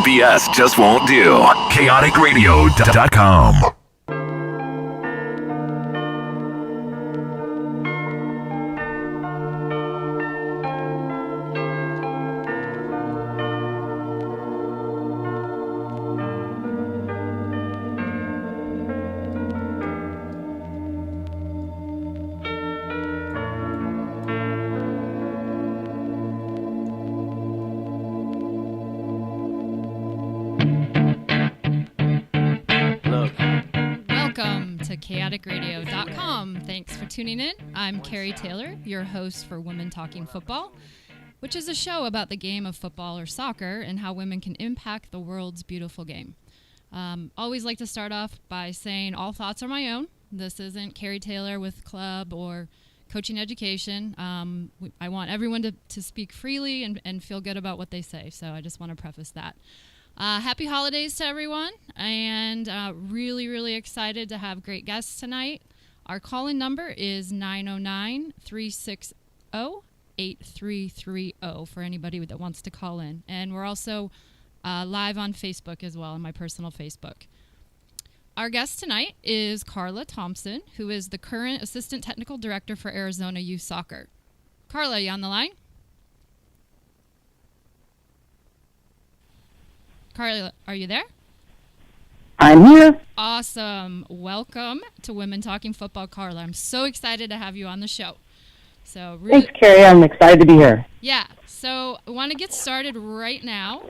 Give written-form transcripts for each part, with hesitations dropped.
BS just won't do. KaoticRadio.com. KaoticRadio.com. Thanks for tuning in. I'm Carrie Taylor, your host for Women Talking Football, which is a show about the game of football or soccer and how women can impact the world's beautiful game. Always like to start off by saying all thoughts are my own. This isn't Carrie Taylor with Club or Coaching Education. I want everyone to speak freely and feel good about what they say, so I just want to preface that. Happy holidays to everyone, and really, really excited to have great guests tonight. Our call-in number is 909-360-8330 for anybody that wants to call in. And we're also live on Facebook as well, on my personal Facebook. Our guest tonight is Carla Thompson, who is the current Assistant Technical Director for Arizona Youth Soccer. Carla, are you on the line? Carla, are you there? I'm here. Awesome. Welcome to Women Talking Football, Carla. I'm so excited to have you on the show. Thanks, Carrie. I'm excited to be here. Yeah. So I want to get started right now.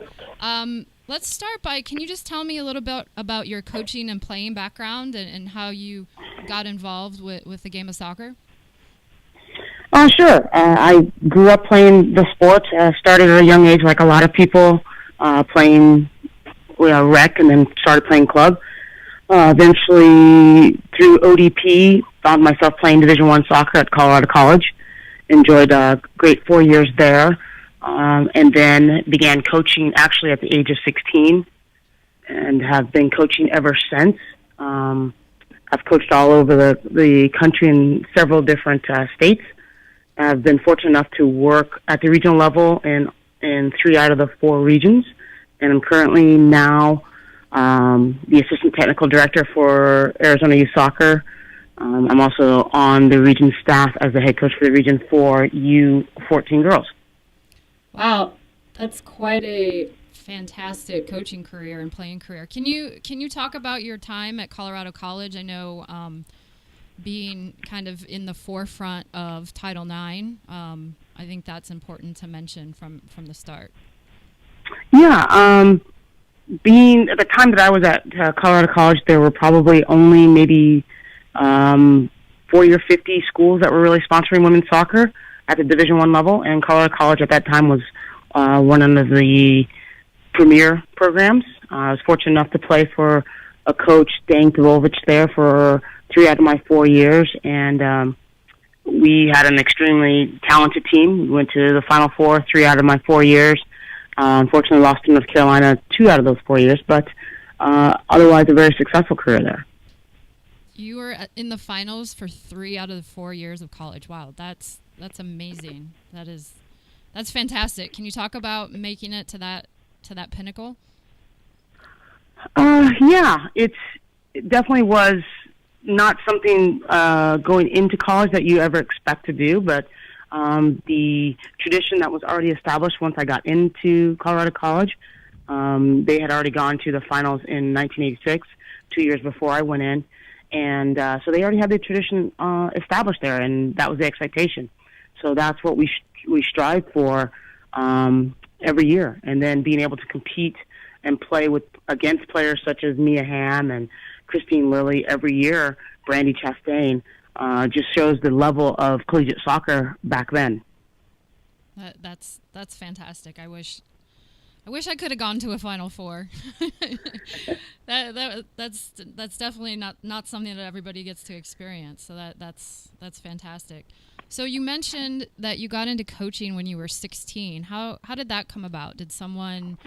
Let's start by, can you just tell me a little bit about your coaching and playing background and how you got involved with the game of soccer? Sure. I grew up playing the sport. Started at a young age, like a lot of people, playing rec, and then started playing club. Eventually, through ODP, found myself playing Division I soccer at Colorado College. Enjoyed a great 4 years there, and then began coaching actually at the age of 16, and have been coaching ever since. I've coached all over the country in several different states. I've been fortunate enough to work at the regional level in 3 out of the 4 regions. And I'm currently now the Assistant Technical Director for Arizona Youth Soccer. I'm also on the region staff as the head coach for the region for U14 girls. Wow, that's quite a fantastic coaching career and playing career. Can you talk about your time at Colorado College? I know being kind of in the forefront of Title IX, I think that's important to mention from the start. Yeah, being at the time that I was at Colorado College, there were probably only maybe 40 or 50 schools that were really sponsoring women's soccer at the Division I level, and Colorado College at that time was one of the premier programs. I was fortunate enough to play for a coach, Dan Kovalovich, there for 3 out of my 4 years, and we had an extremely talented team. We went to the Final Four 3 out of my 4 years. Unfortunately, lost to North Carolina 2 out of those 4 years, but otherwise a very successful career there. You were in the finals for 3 out of the 4 years of college. Wow, that's amazing. That's fantastic. Can you talk about making it to that pinnacle? Yeah, it definitely was not something going into college that you ever expect to do, but the tradition that was already established once I got into Colorado College, they had already gone to the finals in 1986, 2 years before I went in, and so they already had the tradition established there, and that was the expectation. So that's what we strive for every year, and then being able to compete and play against players such as Mia Hamm and Christine Lilly every year, Brandy Chastain, just shows the level of collegiate soccer back then. That's fantastic. I wish I could have gone to a Final Four. That's definitely not something that everybody gets to experience. So that's fantastic. So you mentioned that you got into coaching when you were 16. How did that come about? Did someone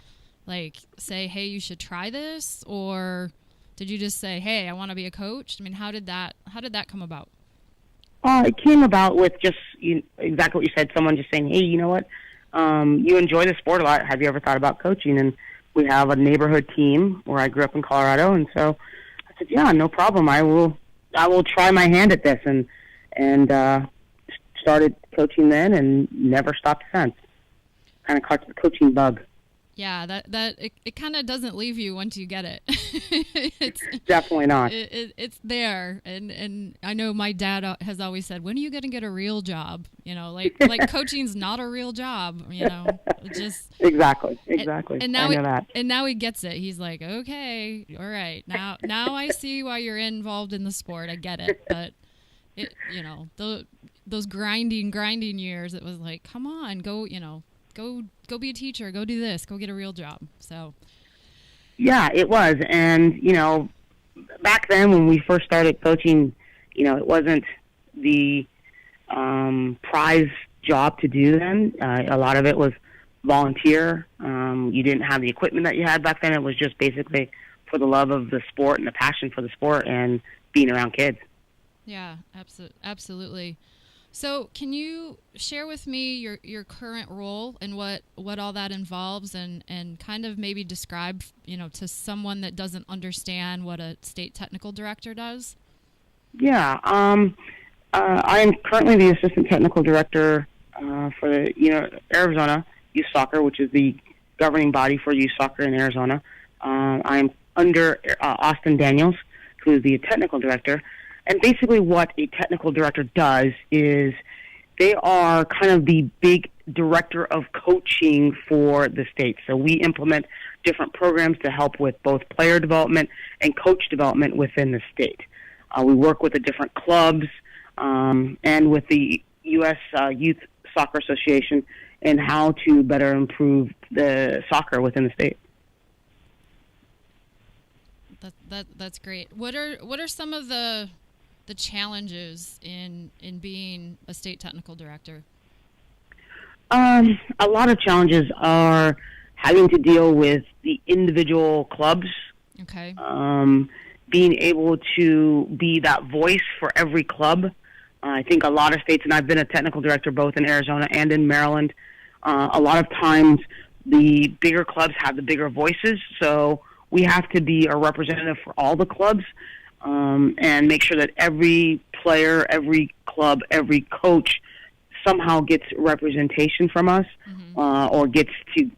say, "Hey, you should try this," or did you just say, "Hey, I want to be a coach"? I mean, how did that come about? It came about with just exactly what you said. Someone just saying, "Hey, you know what? You enjoy the sport a lot. Have you ever thought about coaching?" And we have a neighborhood team where I grew up in Colorado, and so I said, yeah, no problem. I will try my hand at this, and started coaching then, and never stopped since. Kind of caught the coaching bug. Yeah, it kind of doesn't leave you once you get it. It's definitely not. It's there, and I know my dad has always said, "When are you going to get a real job?" Like coaching's not a real job. Just exactly. And now I know that. And now he gets it. He's like, "Okay, all right, now I see why you're involved in the sport. I get it." But those grinding years, it was like, come on, go be a teacher, go do this, go get a real job. So yeah, it was. And back then when we first started coaching, it wasn't the prize job to do then. A lot of it was volunteer. You didn't have the equipment that you had back then. It was just basically for the love of the sport and the passion for the sport and being around kids. Yeah, absolutely. So can you share with me your current role and what all that involves, and kind of maybe describe, to someone that doesn't understand what a state technical director does? Yeah. I am currently the assistant technical director for the Arizona Youth Soccer, which is the governing body for youth soccer in Arizona. I'm under Austin Daniels, who is the technical director. And basically what a technical director does is they are kind of the big director of coaching for the state. So we implement different programs to help with both player development and coach development within the state. We work with the different clubs and with the U.S. Youth Soccer Association and how to better improve the soccer within the state. That's great. What are some of the challenges in being a state technical director? A lot of challenges are having to deal with the individual clubs. Okay. Being able to be that voice for every club. I think a lot of states, and I've been a technical director both in Arizona and in Maryland, a lot of times the bigger clubs have the bigger voices, so we have to be a representative for all the clubs. And make sure that every player, every club, every coach somehow gets representation from us, or gets to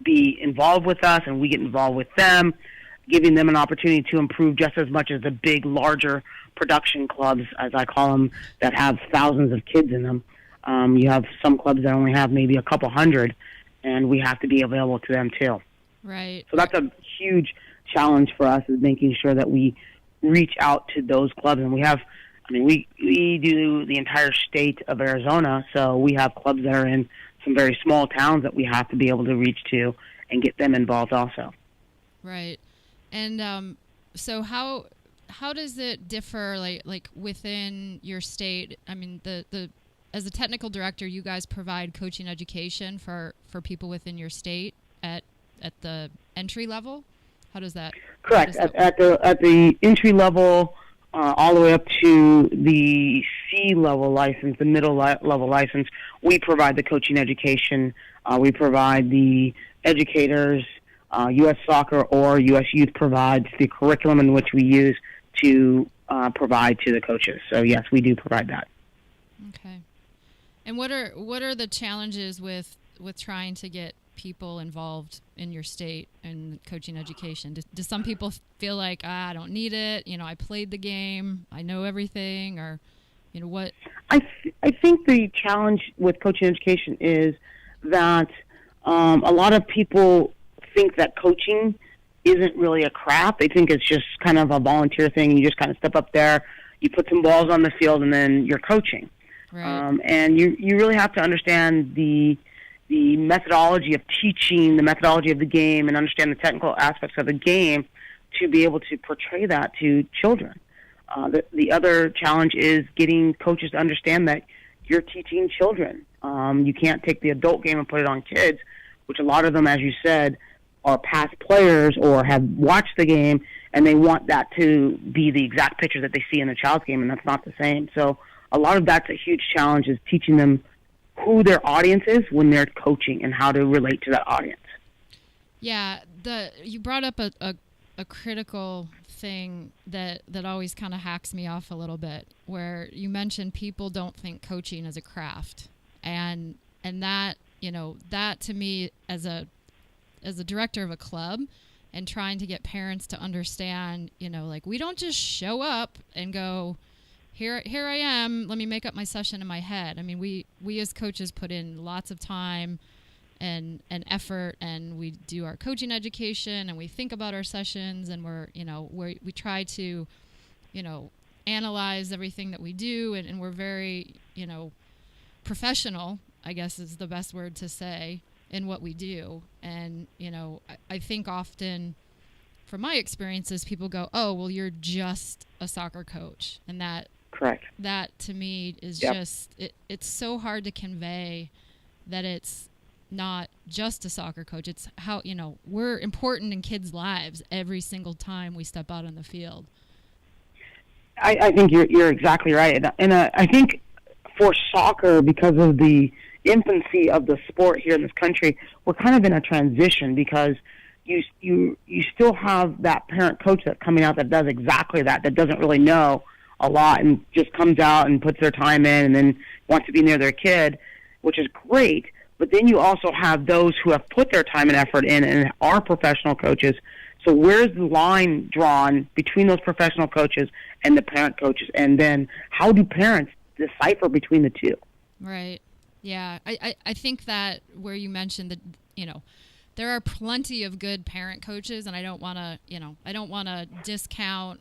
be involved with us, and we get involved with them, giving them an opportunity to improve just as much as the big, larger production clubs, as I call them, that have thousands of kids in them. You have some clubs that only have maybe a couple hundred, and we have to be available to them too. Right. So that's a huge challenge for us, is making sure that we reach out to those clubs. And we do the entire state of Arizona, so we have clubs that are in some very small towns that we have to be able to reach to and get them involved also. Right. And so how does it differ like within your state? I mean, the as a technical director, you guys provide coaching education for people within your state at the entry level? How does that? Correct. At the entry level, all the way up to the C level license, the middle level license, we provide the coaching education. We provide the educators. U.S. Soccer or U.S. Youth provides the curriculum in which we use to provide to the coaches. So yes, we do provide that. Okay. And what are the challenges with trying to get people involved in your state and coaching education? Do some people feel like, I don't need it, I played the game, I know everything, or what? I think the challenge with coaching education is that a lot of people think that coaching isn't really a craft. They think it's just kind of a volunteer thing. You just kind of step up there, you put some balls on the field, and then you're coaching. Right. And you really have to understand the methodology of teaching, the methodology of the game, and understand the technical aspects of the game to be able to portray that to children. The other challenge is getting coaches to understand that you're teaching children. You can't take the adult game and put it on kids, which a lot of them, as you said, are past players or have watched the game, and they want that to be the exact picture that they see in a child's game, and that's not the same. So a lot of that's a huge challenge, is teaching them who their audience is when they're coaching and how to relate to that audience. Yeah, You brought up a critical thing that always kind of hacks me off a little bit, where you mentioned people don't think coaching is a craft, and that, that to me as a director of a club and trying to get parents to understand, like, we don't just show up and go, here I am, let me make up my session in my head. I mean, we as coaches put in lots of time and effort, and we do our coaching education, and we think about our sessions, and we try to, analyze everything that we do, and we're very, professional, I guess is the best word to say, in what we do. And, I think often from my experiences, people go, oh, well, you're just a soccer coach. And that, correct. That to me is just, it's so hard to convey that it's not just a soccer coach. It's how, we're important in kids' lives every single time we step out on the field. I think you're exactly right. And I think for soccer, because of the infancy of the sport here in this country, we're kind of in a transition, because you still have that parent coach that's coming out that does exactly that doesn't really know a lot and just comes out and puts their time in and then wants to be near their kid, which is great. But then you also have those who have put their time and effort in and are professional coaches. So where's the line drawn between those professional coaches and the parent coaches? And then how do parents decipher between the two? Right. Yeah. I think that where you mentioned that, there are plenty of good parent coaches, and I don't want to discount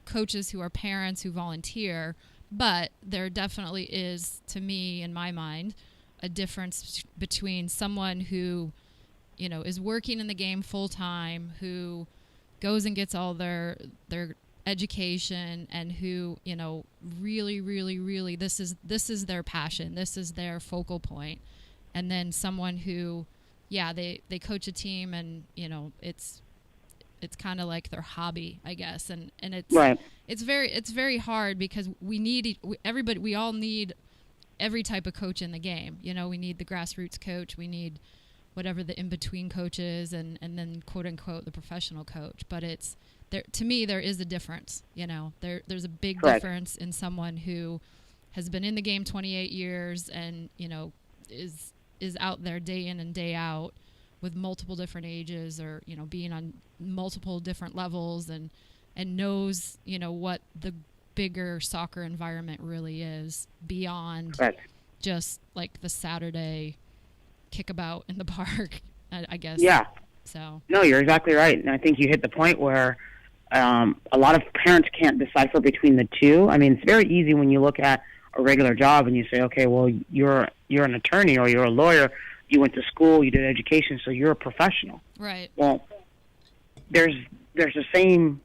coaches who are parents who volunteer, but there definitely is, to me, in my mind, a difference between someone who, is working in the game full time, who goes and gets all their education, and who, really, really, really, this is their passion, this is their focal point, and then someone who, they coach a team, and it's kind of like their hobby, I guess, and it's right. It's very hard, because we all need every type of coach in the game. We need the grassroots coach, we need whatever the in-between coach is, and then quote unquote the professional coach. But it's there, to me, there is a difference. There's a big Correct. difference in someone who has been in the game 28 years and is out there day in and day out with multiple different ages, or being on multiple different levels, and knows what the bigger soccer environment really is beyond Correct. just like the Saturday kickabout in the park, I guess. Yeah. So. No, you're exactly right. And I think you hit the point where a lot of parents can't decipher between the two. I mean, it's very easy when you look at a regular job and you say, okay, well, you're an attorney or you're a lawyer, you went to school, you did education, so you're a professional. Right. Well, there's the same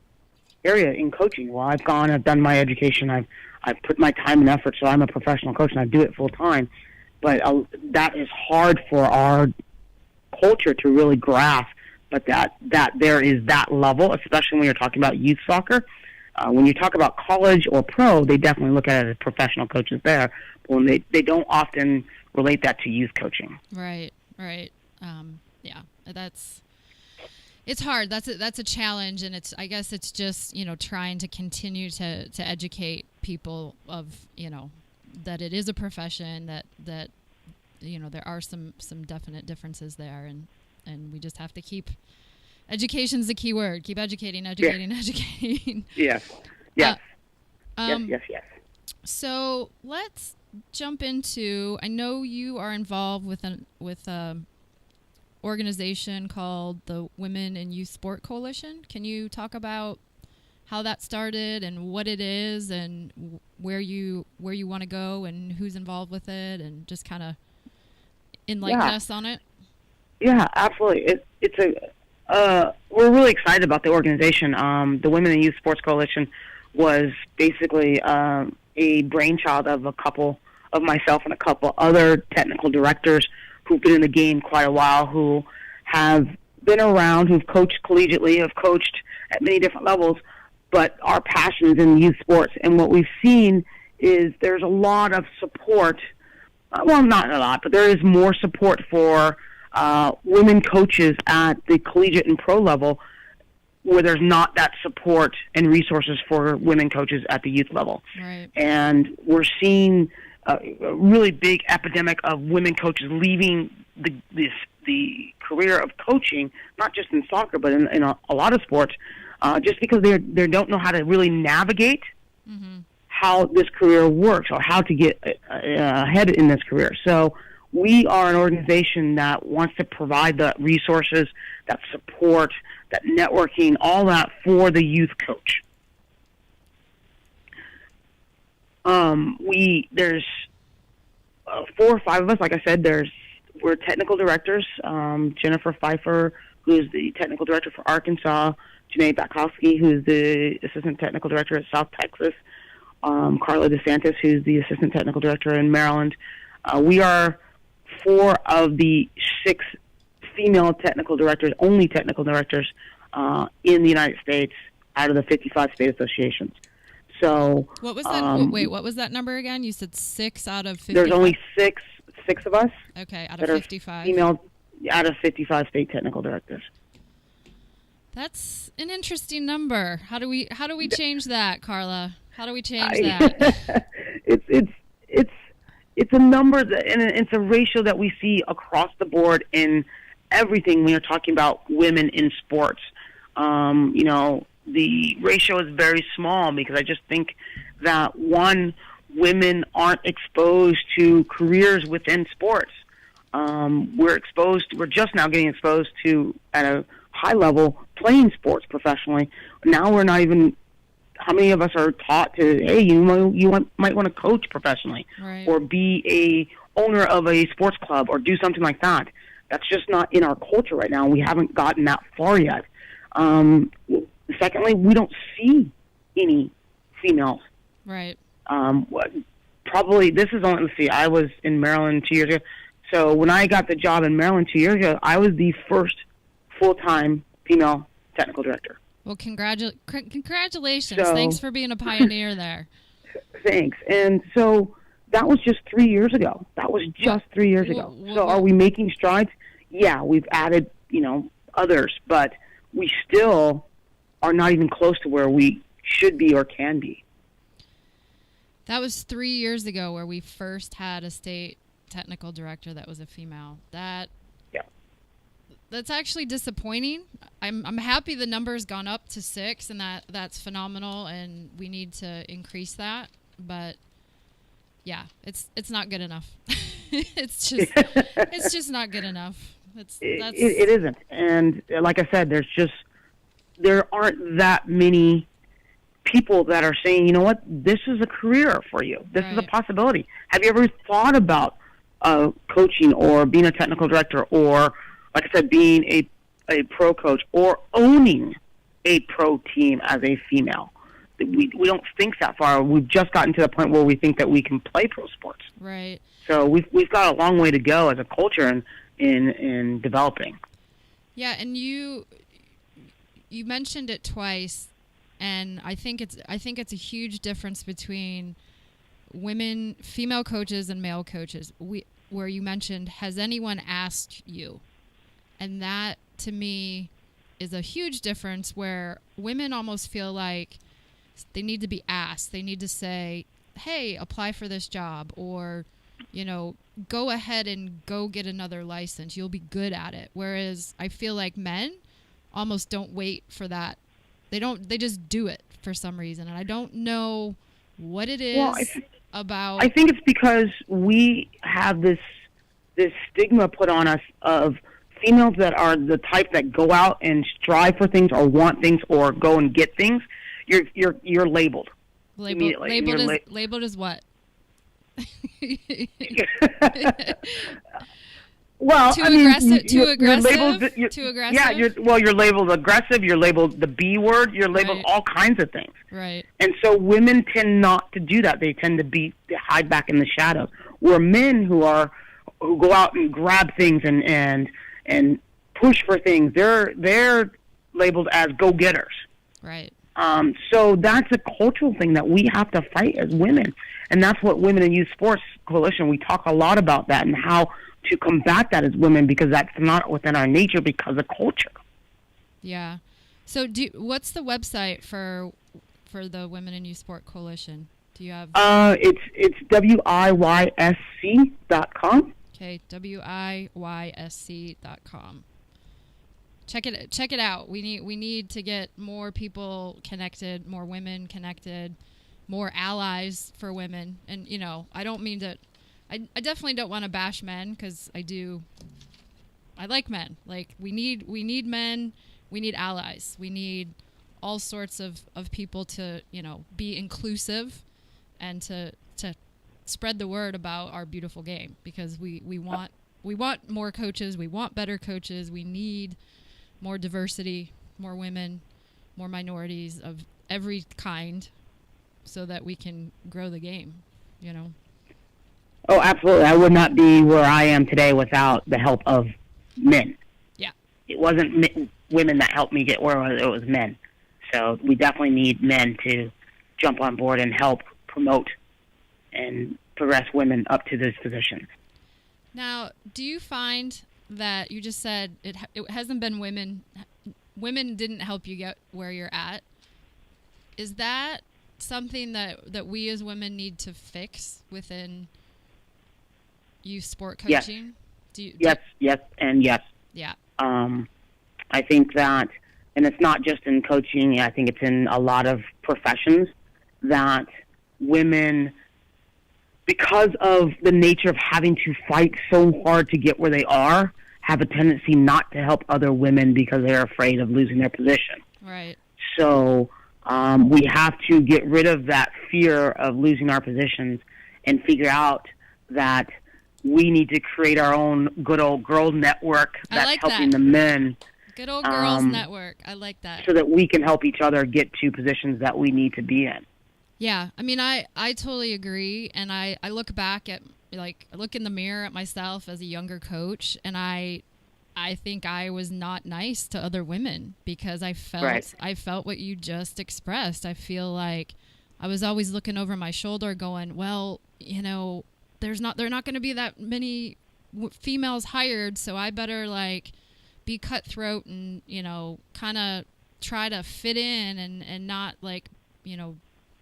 area in coaching. Well, I've done my education, I've put my time and effort, so I'm a professional coach and I do it full time. But that is hard for our culture to really grasp. But that there is that level, especially when you're talking about youth soccer. When you talk about college or pro, they definitely look at it as professional coaches there. But when they don't often relate that to youth coaching. Right. Yeah, it's hard. That's a challenge, and I guess it's just trying to continue to educate people of that it is a profession, that there are some definite differences there, and we just have to keep. Education's the key word. Keep educating. Educating. Yes. Yes. Yes. So let's jump into. I know you are involved with a organization called the Women in Youth Sport Coalition. Can you talk about how that started and what it is, and where you want to go, and who's involved with it, and just kind of enlighten us on it? Yeah, absolutely. We're really excited about the organization. The Women in Youth Sports Coalition was basically a brainchild of myself and a couple other technical directors who've been in the game quite a while, who have been around, who've coached collegiately, have coached at many different levels, but our passion is in youth sports. And what we've seen is there's a lot of support. Well, not a lot, but there is more support for women coaches at the collegiate and pro level where there's not that support and resources for women coaches at the youth level. Right. And we're seeing a really big epidemic of women coaches leaving the career of coaching, not just in soccer, but in a lot of sports, just because they don't know how to really navigate how this career works or how to get ahead in this career. So we are an organization that wants to provide the resources, that support, that networking, all that for the youth coach. There's 4 or 5 of us. Like I said, we're technical directors. Jennifer Pfeiffer, who's the technical director for Arkansas. Janae Bakowski, who's the assistant technical director at South Texas. Carla DeSantis, who's the assistant technical director in Maryland. We are 4 of the 6 female technical directors, only technical directors in the United States out of the 55 state associations. So what was that? Wait, what was that number again? You said 6 out of 55. There's only six of us. Okay, out of 55. Female out of 55 state technical directors. That's an interesting number. How do we change that, Carla? How do we change that? It's a number and it's a ratio that we see across the board in everything when you're talking about women in sports. The ratio is very small because I just think that, one, women aren't exposed to careers within sports. We're just now getting exposed to, at a high level, playing sports professionally. Now we're not even, how many of us are taught to, hey, you might want to coach professionally, right, or be a owner of a sports club or do something like that. That's just not in our culture right now. We haven't gotten that far yet. Secondly, we don't see any females. Right. Probably, this is only, let's see, I was in Maryland 2 years ago. So when I got the job in Maryland 2 years ago, I was the first full-time female technical director. Well, congratulations. Thanks for being a pioneer there. Thanks. And so that was just 3 years ago. So are we making strides? Yeah, we've added, others, but we still are not even close to where we should be or can be. That was 3 years ago where we first had a state technical director that was a female. That's actually disappointing. I'm happy the number's gone up to 6, and that's phenomenal, and we need to increase that. But yeah, it's not good enough. it's just not good enough. It isn't. And like I said, there aren't that many people that are saying, you know what, this is a career for you. This is a possibility. Have you ever thought about coaching or being a technical director or, like I said, being a pro coach or owning a pro team as a female? We don't think that far. We've just gotten to the point where we think that we can play pro sports. Right. So we've got a long way to go as a culture in developing. Yeah, and you mentioned it twice, and I think it's a huge difference between female coaches and male coaches. Where you mentioned, has anyone asked you? And that, to me, is a huge difference where women almost feel like they need to be asked. They need to say, hey, apply for this job, or, go ahead and go get another license. You'll be good at it. Whereas I feel like men almost don't wait for that. They just do it for some reason. And I don't know what it is about. I think it's because we have this stigma put on us of females that are the type that go out and strive for things or want things or go and get things. You're labeled. Labeled as what? Well, too aggressive. Too aggressive. Yeah, you're labeled aggressive. You're labeled the B word. You're labeled all kinds of things. Right. And so women tend not to do that. They tend to hide back in the shadows. Where men who go out and grab things and push for things, they're labeled as go-getters. Right. So that's a cultural thing that we have to fight as women. And that's what Women in Youth Sports Coalition, we talk a lot about that and how to combat that as women, because that's not within our nature because of culture. Yeah. So what's the website for the Women in Youth Sport Coalition? Do you have? It's WIYSC.com. Okay, WIYSC.com. Check it out. We need to get more people connected, more women connected, more allies for women. And I don't mean to. I definitely don't want to bash men, because I like men. Like we need men. We need allies. We need all sorts of people to be inclusive and to spread the word about our beautiful game, because we want more coaches. We want better coaches. We need more diversity, more women, more minorities of every kind, so that we can grow the game, Oh, absolutely. I would not be where I am today without the help of men. Yeah. It wasn't women that helped me get where I was, it was men. So we definitely need men to jump on board and help promote and progress women up to those positions. Now, do you find that you just said it hasn't been women didn't help you get where you're at? Is that something that we as women need to fix within youth sport coaching? Yes. Yes, and yes. Yeah. I think that, and it's not just in coaching, I think it's in a lot of professions, that women, because of the nature of having to fight so hard to get where they are, have a tendency not to help other women because they're afraid of losing their position. Right. So we have to get rid of that fear of losing our positions and figure out that we need to create our own good old girl network that's helping the men. Good old girls network. I like that. So that we can help each other get to positions that we need to be in. Yeah. I mean, I totally agree. And I look back at, I look in the mirror at myself as a younger coach, and I think I was not nice to other women because I felt what you just expressed. I feel like I was always looking over my shoulder going, well, they're not going to be that many females hired, so I better be cutthroat and kind of try to fit in and not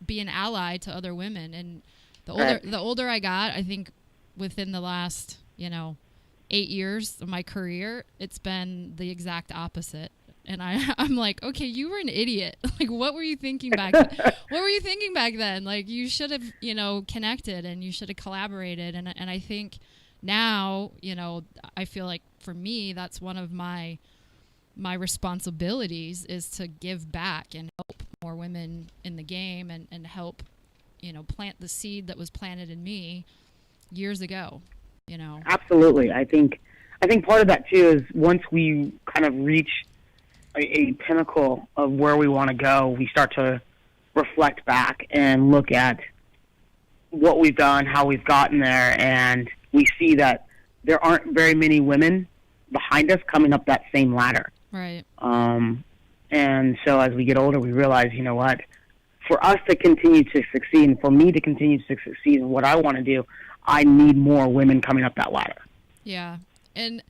be an ally to other women. And the older I got, I think within the last 8 years of my career, it's been the exact opposite. And I'm like, okay, you were an idiot. What were you thinking back then? What were you thinking back then? You should have, connected, and you should have collaborated. And I think now, I feel like for me, that's one of my responsibilities, is to give back and help more women in the game and help, plant the seed that was planted in me years ago, Absolutely. I think part of that too is once we kind of reach a pinnacle of where we want to go, we start to reflect back and look at what we've done, how we've gotten there, and we see that there aren't very many women behind us coming up that same ladder. Right. And so as we get older, we realize, what, for us to continue to succeed, and for me to continue to succeed in what I want to do, I need more women coming up that ladder. Yeah. And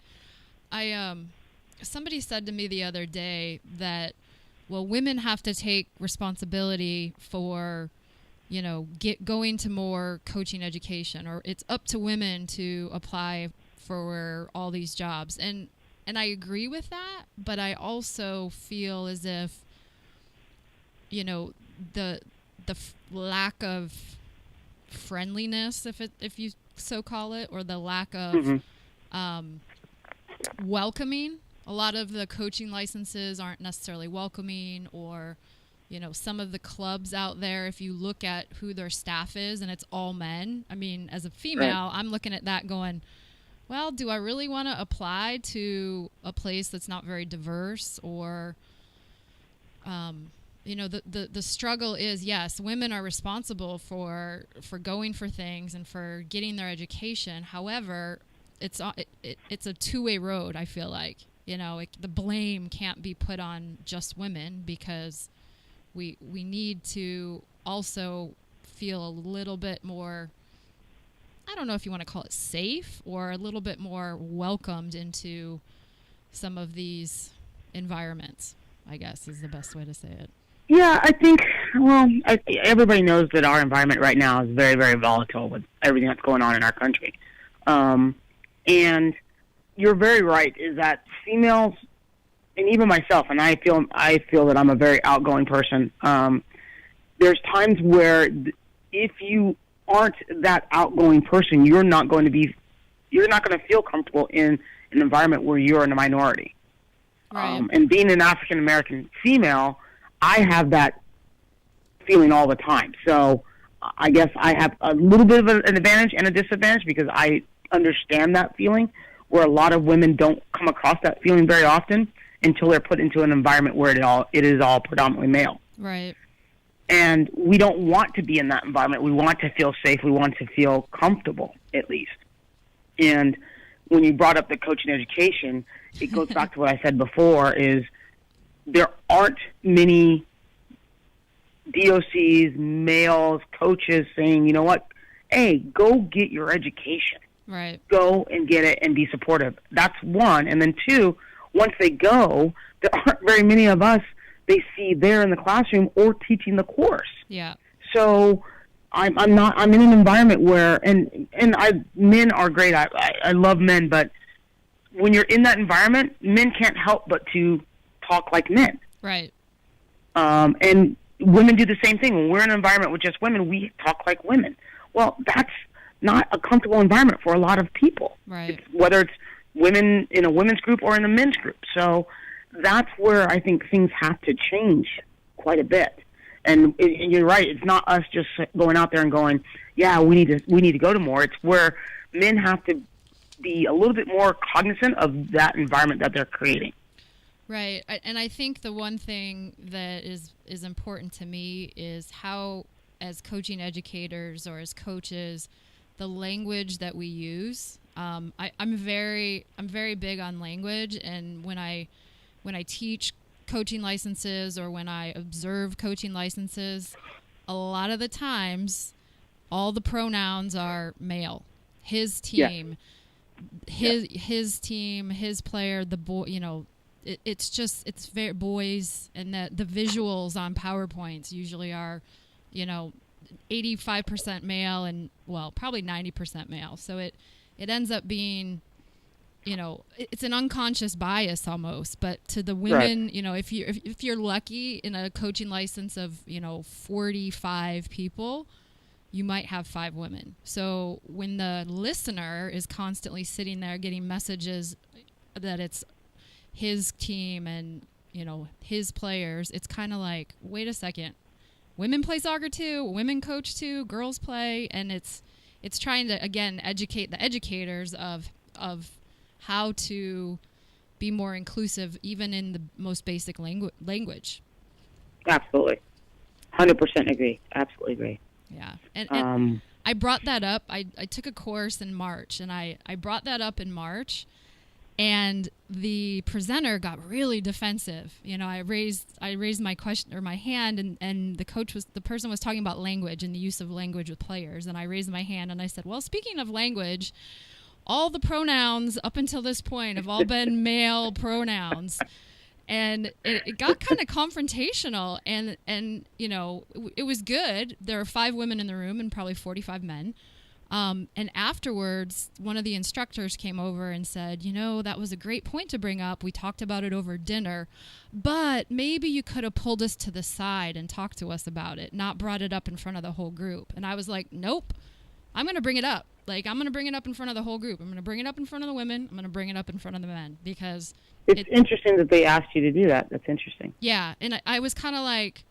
somebody said to me the other day that, well, women have to take responsibility for, going to more coaching education, or it's up to women to apply for all these jobs. And I agree with that, but I also feel as if, the lack of friendliness, if you so call it, or the lack of welcoming. A lot of the coaching licenses aren't necessarily welcoming, or some of the clubs out there, if you look at who their staff is and it's all men, I mean, as a female, I'm looking at that going, well, do I really want to apply to a place that's not very diverse? Or the struggle is, yes, women are responsible for going for things and for getting their education. However, it's a two-way road, I feel like. The blame can't be put on just women, because we need to also feel a little bit more I don't know if you want to call it safe, or a little bit more welcomed into some of these environments, I guess is the best way to say it. Yeah, I think, everybody knows that our environment right now is very, very volatile with everything that's going on in our country. And you're very right, is that females, and even myself, and I feel that I'm a very outgoing person, there's times where if you aren't that outgoing person, you're not going to feel comfortable in an environment where you're in a minority. Right. And being an African American female, I have that feeling all the time. So I guess I have a little bit of an advantage and a disadvantage because I understand that feeling, where a lot of women don't come across that feeling very often until they're put into an environment where it is all predominantly male. Right. And we don't want to be in that environment. We want to feel safe. We want to feel comfortable, at least. And when you brought up the coaching education, it goes back to what I said before, is there aren't many DOCs, males, coaches saying, you know what, hey, go get your education. Right. Go and get it and be supportive. That's one. And then two, once they go, there aren't very many of us they see there in the classroom or teaching the course. Yeah. So I'm in an environment where, men are great. I love men, but when you're in that environment, men can't help but to talk like men. Right. And women do the same thing. When we're in an environment with just women, we talk like women. Well, that's not a comfortable environment for a lot of people. Right. Whether it's women in a women's group or in a men's group. So that's where I think things have to change quite a bit. And you're right. It's not us just going out there and going, yeah, we need to go to more. It's where men have to be a little bit more cognizant of that environment that they're creating. Right. And I think the one thing that is important to me is how, as coaching educators or as coaches, the language that we use. I'm very big on language, and when I teach coaching licenses or when I observe coaching licenses, a lot of the times all the pronouns are male. His team, his team, his player, the boy, it's very boys, and the visuals on PowerPoints usually are, 85% male and, well, probably 90% male. So it ends up being, it's an unconscious bias almost. But to the women, right. if you're lucky in a coaching license of 45 people, you might have 5 women. So when the listener is constantly sitting there getting messages that it's his team and his players, it's kind of like, wait a second, women play soccer too, women coach too, girls play, and it's trying to again educate the educators of how to be more inclusive, even in the most basic language. Absolutely, 100% agree. Absolutely agree. Yeah, and I brought that up. I took a course in March, and I brought that up in March, and the presenter got really defensive. I raised my question or my hand, and the person was talking about language and the use of language with players, and I raised my hand and I said, well, speaking of language, all the pronouns up until this point have all been male pronouns. And it got kind of confrontational, and it was good. There were 5 women in the room and probably 45 men. And afterwards, one of the instructors came over and said, that was a great point to bring up. We talked about it over dinner, but maybe you could have pulled us to the side and talked to us about it, not brought it up in front of the whole group. And I was like, nope, I'm going to bring it up. I'm going to bring it up in front of the whole group. I'm going to bring it up in front of the women. I'm going to bring it up in front of the men, because it's interesting that they asked you to do that. That's interesting. Yeah. And I was kind of like,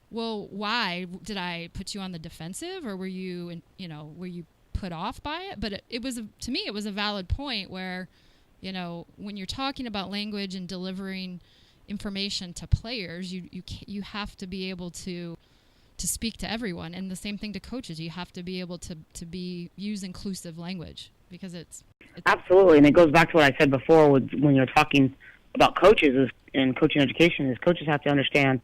well, why? Did I put you on the defensive, or were you put off by it? But it was, to me, it was a valid point where, when you're talking about language and delivering information to players, you have to be able to speak to everyone, and the same thing to coaches. You have to be able to use inclusive language, because it's absolutely. And it goes back to what I said before when you're talking about coaches and coaching education, is coaches have to understand,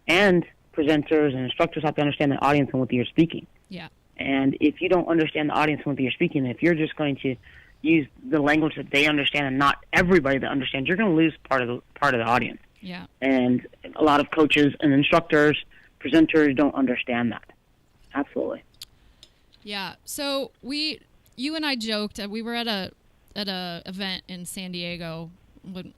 and presenters and instructors have to understand the audience and what you're speaking. Yeah. And if you don't understand the audience when you're speaking, if you're just going to use the language that they understand and not everybody that understands, you're going to lose part of the audience. Yeah. And a lot of coaches and instructors, presenters don't understand that. Absolutely. Yeah. So you and I joked. We were at a event in San Diego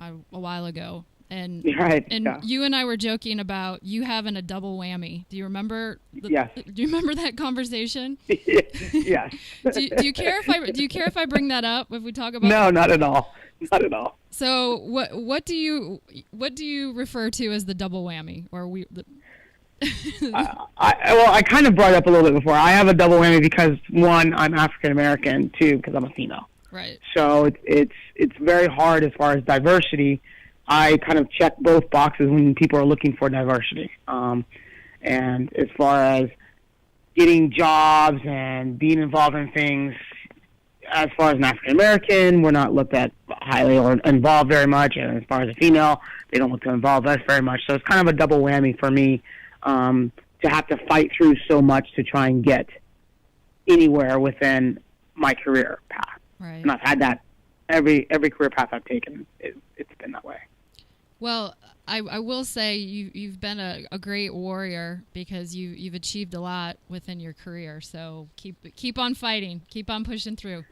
a while ago, and you and I were joking about you having a double whammy. Do you remember? Yes. Do you remember that conversation? Yes. do you care if I bring that up if we talk about? No, not at all. Not at all. So what do you refer to as the double whammy, or we? I kind of brought it up a little bit before. I have a double whammy because, one, I'm African American, two, because I'm a female. Right. So it's very hard as far as diversity. I kind of check both boxes when people are looking for diversity. And as far as getting jobs and being involved in things, as far as an African American, we're not looked at highly or involved very much. And as far as a female, they don't look to involve us very much. So it's kind of a double whammy for me. To have to fight through so much to try and get anywhere within my career path. Right. And I've had that every career path I've taken. It's been that way. Well, I will say you've been a great warrior because you've achieved a lot within your career. So keep on fighting, keep on pushing through.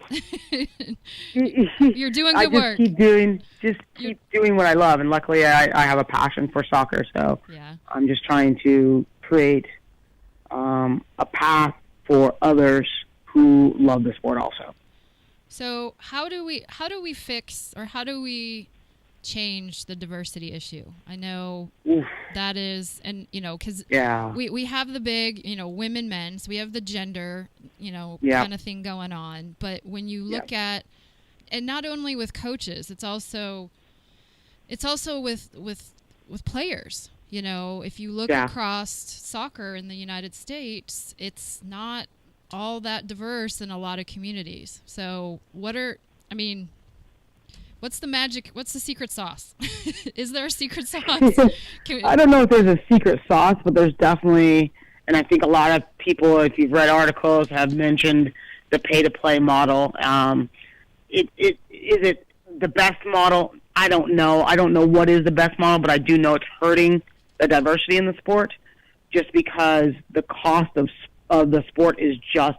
You're doing good work. Keep doing what I love, and luckily I have a passion for soccer. So yeah. I'm just trying to create a path for others who love the sport also. So how do we fix, or how do we change the diversity issue? I know that is, and because we have the big women, men, so we have the gender kind of thing going on. But when you look at, and not only with coaches, it's also with players. If you look across soccer in the United States, it's not all that diverse in a lot of communities. So what's the magic? What's the secret sauce? Is there a secret sauce? I don't know if there's a secret sauce, but there's definitely, and I think a lot of people, if you've read articles, have mentioned the pay-to-play model. Is it the best model? I don't know. I don't know what is the best model, but I do know it's hurting the diversity in the sport just because the cost of the sport is just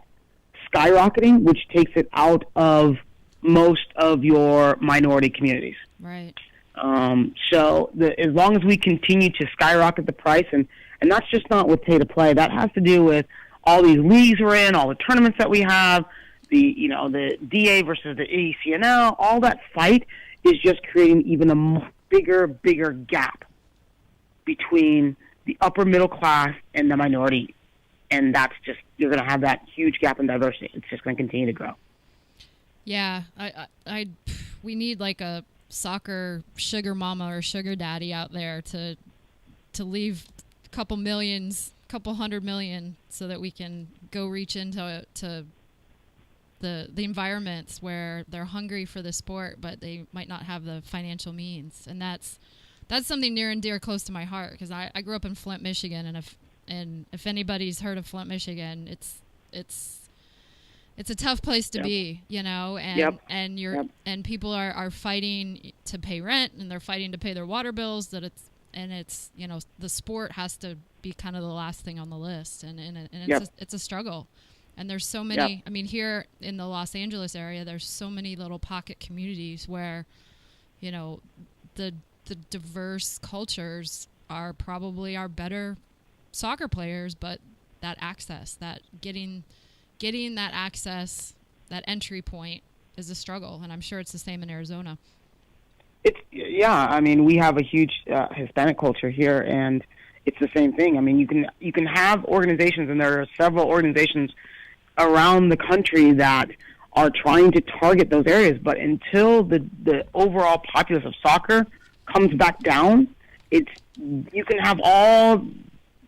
skyrocketing, which takes it out of most of your minority communities. Right. So as long as we continue to skyrocket the price, and that's just not with pay to play, that has to do with all these leagues we're in, all the tournaments that we have, the DA versus the ECNL, all that fight is just creating even a bigger gap between the upper middle class and the minority. And that's just, you're going to have that huge gap in diversity. It's just going to continue to grow. Yeah, we need like a soccer sugar mama or sugar daddy out there to leave a couple $100 million so that we can go reach into the environments where they're hungry for the sport, but they might not have the financial means. And that's something near and dear close to my heart because I grew up in Flint, Michigan, and if anybody's heard of Flint, Michigan, it's a tough place to be, and people are fighting to pay rent, and they're fighting to pay their water bills. It's the sport has to be kind of the last thing on the list, and it's a struggle. And there's so many. I mean, here in the Los Angeles area, there's so many little pocket communities where, the diverse cultures are probably our better soccer players, but that access, that getting that access, that entry point is a struggle, and I'm sure it's the same in Arizona. I mean, we have a huge Hispanic culture here, and it's the same thing. I mean, you can have organizations, and there are several organizations around the country that are trying to target those areas, but until the overall populace of soccer comes back down, you can have all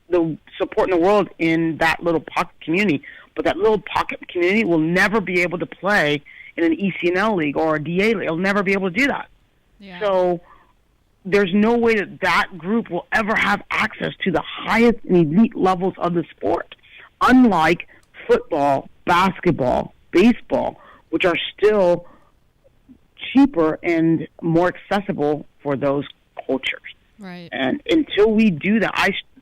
the support in the world in that little pocket community, but that little pocket community will never be able to play in an ECNL league or a DA league. It'll never be able to do that. Yeah. So there's no way that group will ever have access to the highest and elite levels of the sport, unlike football, basketball, baseball, which are still cheaper and more accessible for those cultures. Right. And until we do that,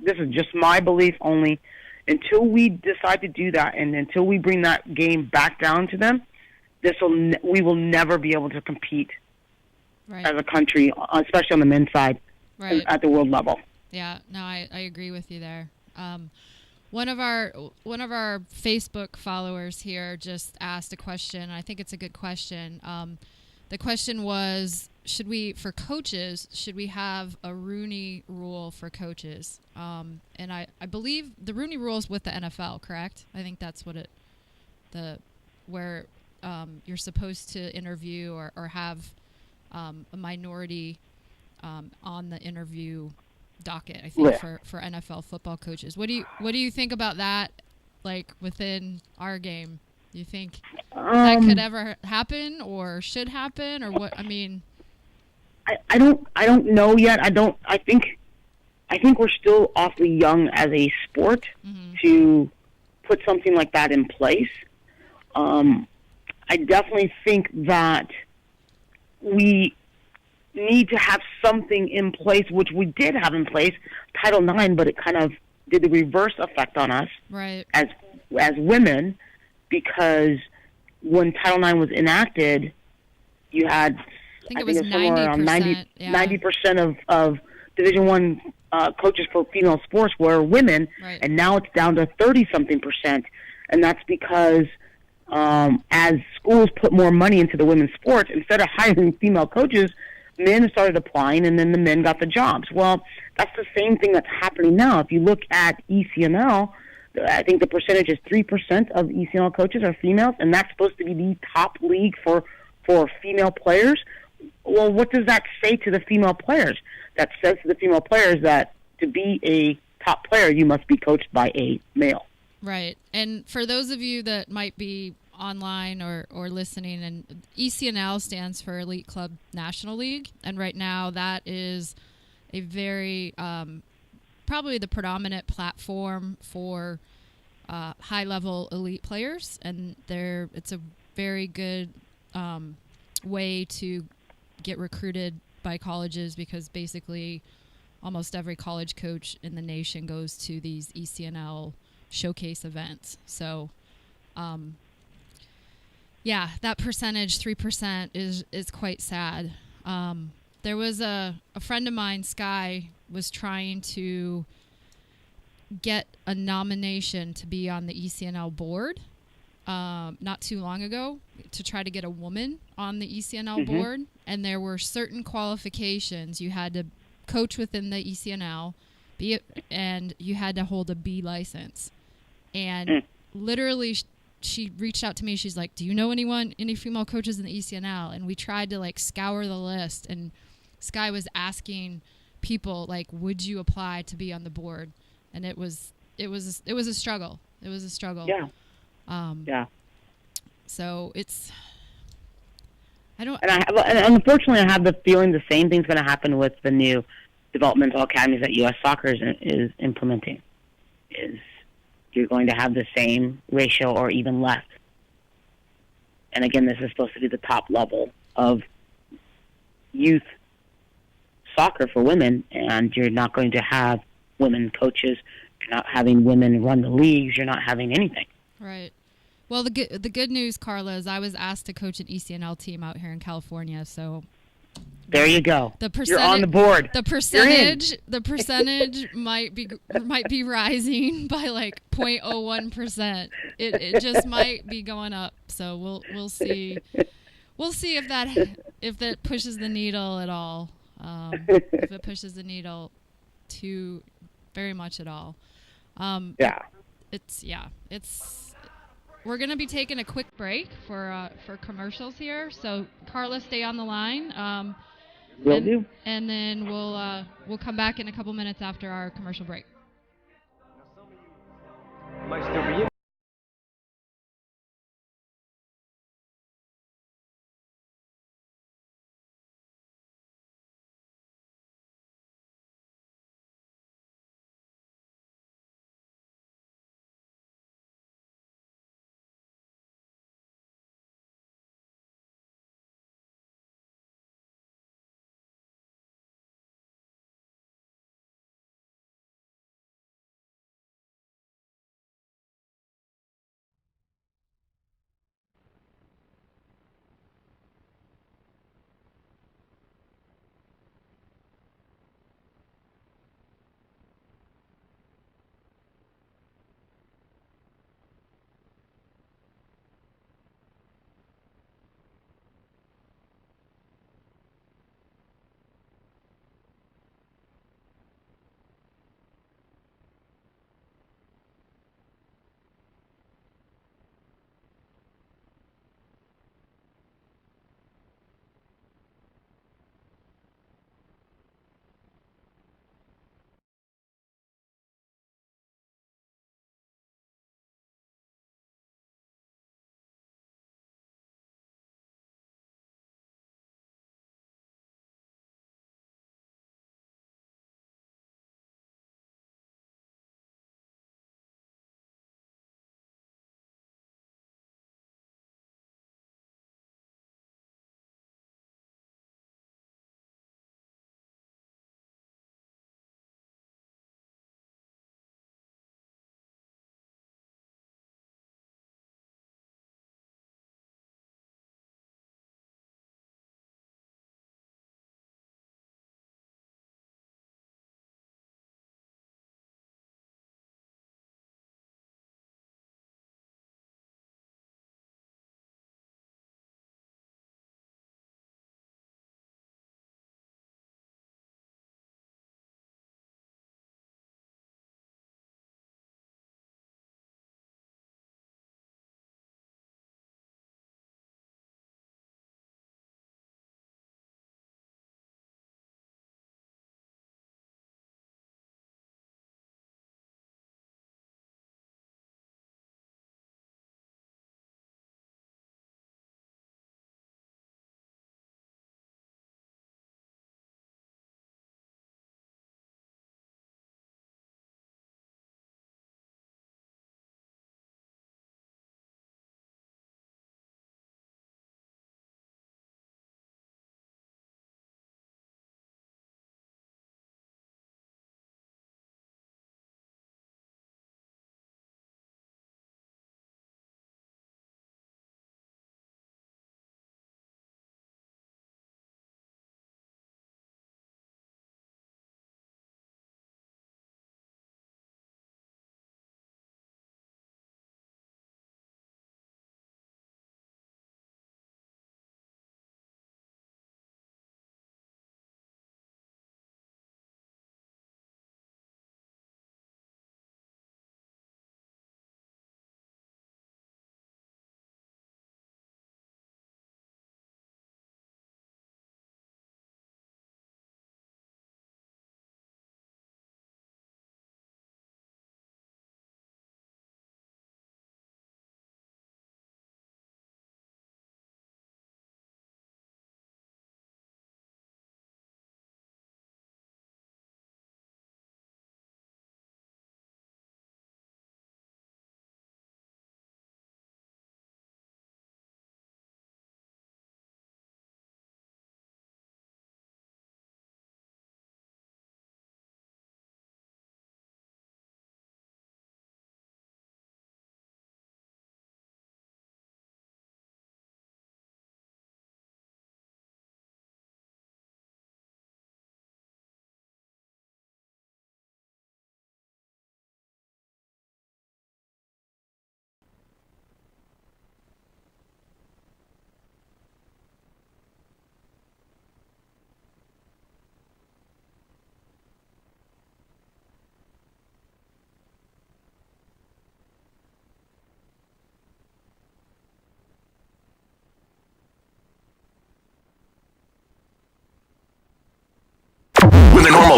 this is just my belief only, until we decide to do that and until we bring that game back down to them, we will never be able to compete as a country, especially on the men's side, at the world level. Yeah, no, I agree with you there. One of our Facebook followers here just asked a question. I think it's a good question. The question was, should we have a Rooney Rule for coaches? And I believe the Rooney Rule is with the NFL, correct? I think that's what where you're supposed to interview or have a minority on the interview docket, I think, for NFL football coaches. What do you think about that, like, within our game? Do you think that could ever happen or should happen, or what? I mean, I don't know yet. I think we're still awfully young as a sport to put something like that in place. I definitely think that we need to have something in place, which we did have in place, Title IX, but it kind of did the reverse effect on us as women, because when Title IX was enacted, you had, I think it was somewhere around 90% of Division I coaches for female sports were women, and now it's down to 30-something%, and that's because as schools put more money into the women's sports, instead of hiring female coaches, men started applying, and then the men got the jobs. Well, that's the same thing that's happening now. If you look at ECNL, I think the percentage is 3% of ECNL coaches are females, and that's supposed to be the top league for female players. Well, what does that say to the female players? That says to the female players that to be a top player, you must be coached by a male. Right. And for those of you that might be online or listening, and ECNL stands for Elite Club National League, and right now that is a very probably the predominant platform for high-level elite players, and it's a very good way to get recruited by colleges, because basically almost every college coach in the nation goes to these ECNL showcase events. So yeah, that percentage, 3%, is quite sad. There was a friend of mine, Sky, was trying to get a nomination to be on the ECNL board not too long ago, to try to get a woman on the ECNL board. And there were certain qualifications. You had to coach within the ECNL, and you had to hold a B license. And literally, she reached out to me. She's like, do you know any female coaches in the ECNL? And we tried to scour the list, and Sky was asking people, would you apply to be on the board? And it was a struggle. It was a struggle. Yeah. Yeah. So it's, and unfortunately, I have the feeling the same thing's going to happen with the new developmental academies that U.S. Soccer is implementing. You're going to have the same ratio or even less. And again, this is supposed to be the top level of youth soccer for women, and you're not going to have women coaches. You're not having women run the leagues. You're not having anything. Right. Well, the good news, Carla, is I was asked to coach an ECNL team out here in California, so there you go. You're on the board. The percentage might be rising by 0.01%. It just might be going up. So we'll see. We'll see if that pushes the needle at all. If it pushes the needle too very much at all. We're going to be taking a quick break for commercials here. So Carla, stay on the line. Will do. And then we'll come back in a couple minutes after our commercial break.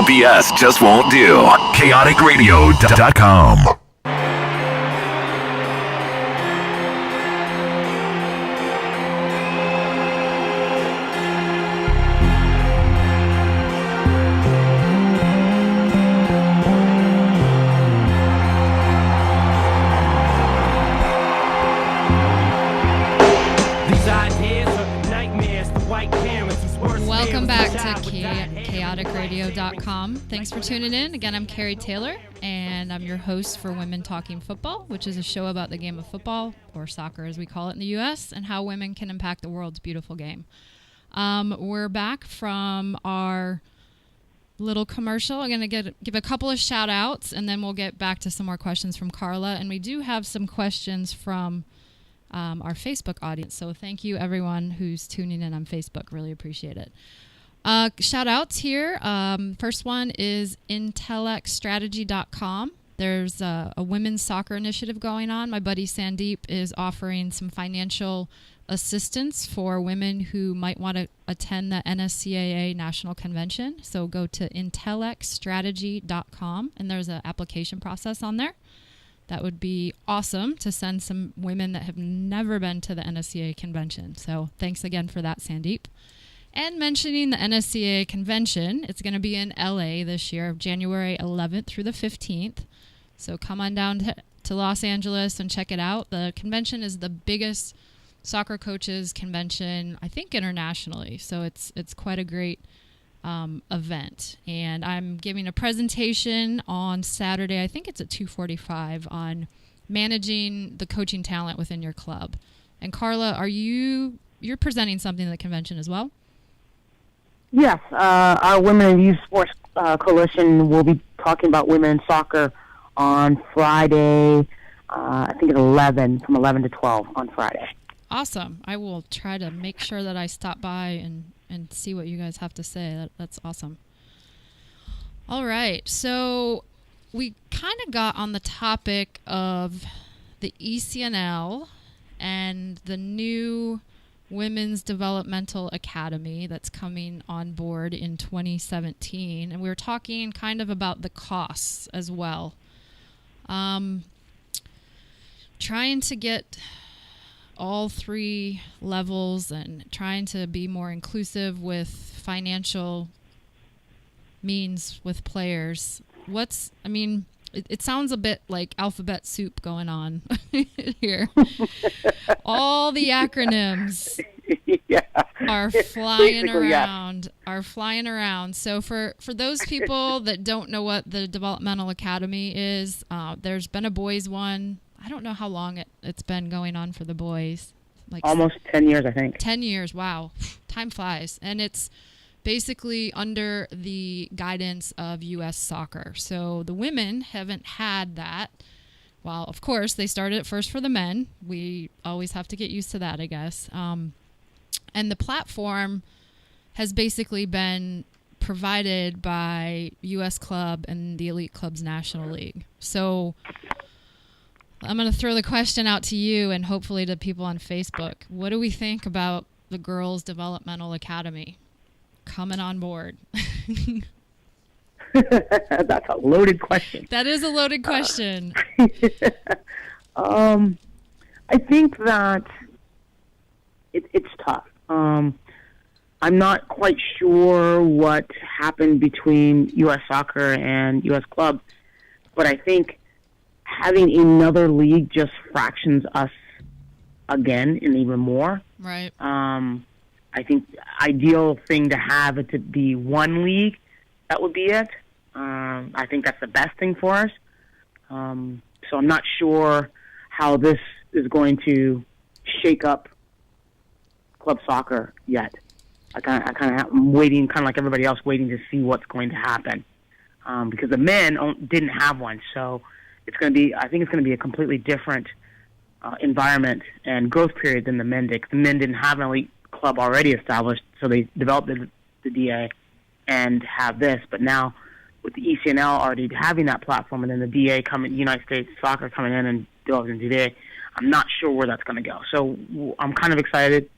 BS just won't do. KaoticRadio.com. Welcome back to KaoticRadio.com. Thanks for tuning in. Again, I'm Carrie Taylor, and I'm your host for Women Talking Football, which is a show about the game of football, or soccer as we call it in the U.S., and how women can impact the world's beautiful game. We're back from our little commercial. I'm going to give a couple of shout-outs, and then we'll get back to some more questions from Carla. And we do have some questions from our Facebook audience. So thank you, everyone who's tuning in on Facebook. Really appreciate it. Shout-outs here. First one is intellectstrategy.com. There's a women's soccer initiative going on. My buddy Sandeep is offering some financial assistance for women who might want to attend the NSCAA National Convention. So go to intellectstrategy.com, and there's an application process on there. That would be awesome to send some women that have never been to the NSCAA convention. So thanks again for that, Sandeep. And mentioning the NSCAA convention, it's going to be in LA this year, January 11th through the 15th. So come on down to Los Angeles and check it out. The convention is the biggest soccer coaches convention, I think, internationally. So it's quite a great event. And I'm giving a presentation on Saturday, I think it's at 2:45, on managing the coaching talent within your club. And Carla, you're presenting something at the convention as well? Yes, our Women in Youth Sports Coalition will be talking about women in soccer on Friday, I think at 11, from 11 to 12 on Friday. Awesome. I will try to make sure that I stop by and see what you guys have to say. That's awesome. All right. So we kind of got on the topic of the ECNL and the new Women's Developmental Academy that's coming on board in 2017. And we were talking kind of about the costs as well. Trying to get all three levels and trying to be more inclusive with financial means with players. It sounds a bit like alphabet soup going on here. All the acronyms are flying around. So for those people that don't know what the Developmental Academy is, there's been a boys one. I don't know how long it's been going on for the boys. Like almost 10 years, I think. 10 years, wow. Time flies. And it's basically under the guidance of U.S. Soccer. So the women haven't had that. Well, of course, they started it first for the men. We always have to get used to that, I guess. And the platform has basically been provided by U.S. Club and the Elite Clubs National League. So I'm going to throw the question out to you and hopefully to people on Facebook. What do we think about the Girls Developmental Academy coming on board? That's a loaded question. That is a loaded question. I think that it's tough. I'm not quite sure what happened between U.S. Soccer and U.S. Club, but I think having another league just fractions us again and even more. Right. I think the ideal thing to have it to be one league, that would be it. I think that's the best thing for us. So I'm not sure how this is going to shake up club soccer yet. I'm waiting, kind of like everybody else, waiting to see what's going to happen. Because the men didn't have one, so I think it's going to be a completely different environment and growth period than the men did. The men didn't have an elite club already established, so they developed the DA and have this. But now with the ECNL already having that platform, and then the DA United States Soccer coming in and developing the DA, I'm not sure where that's going to go. So I'm kind of excited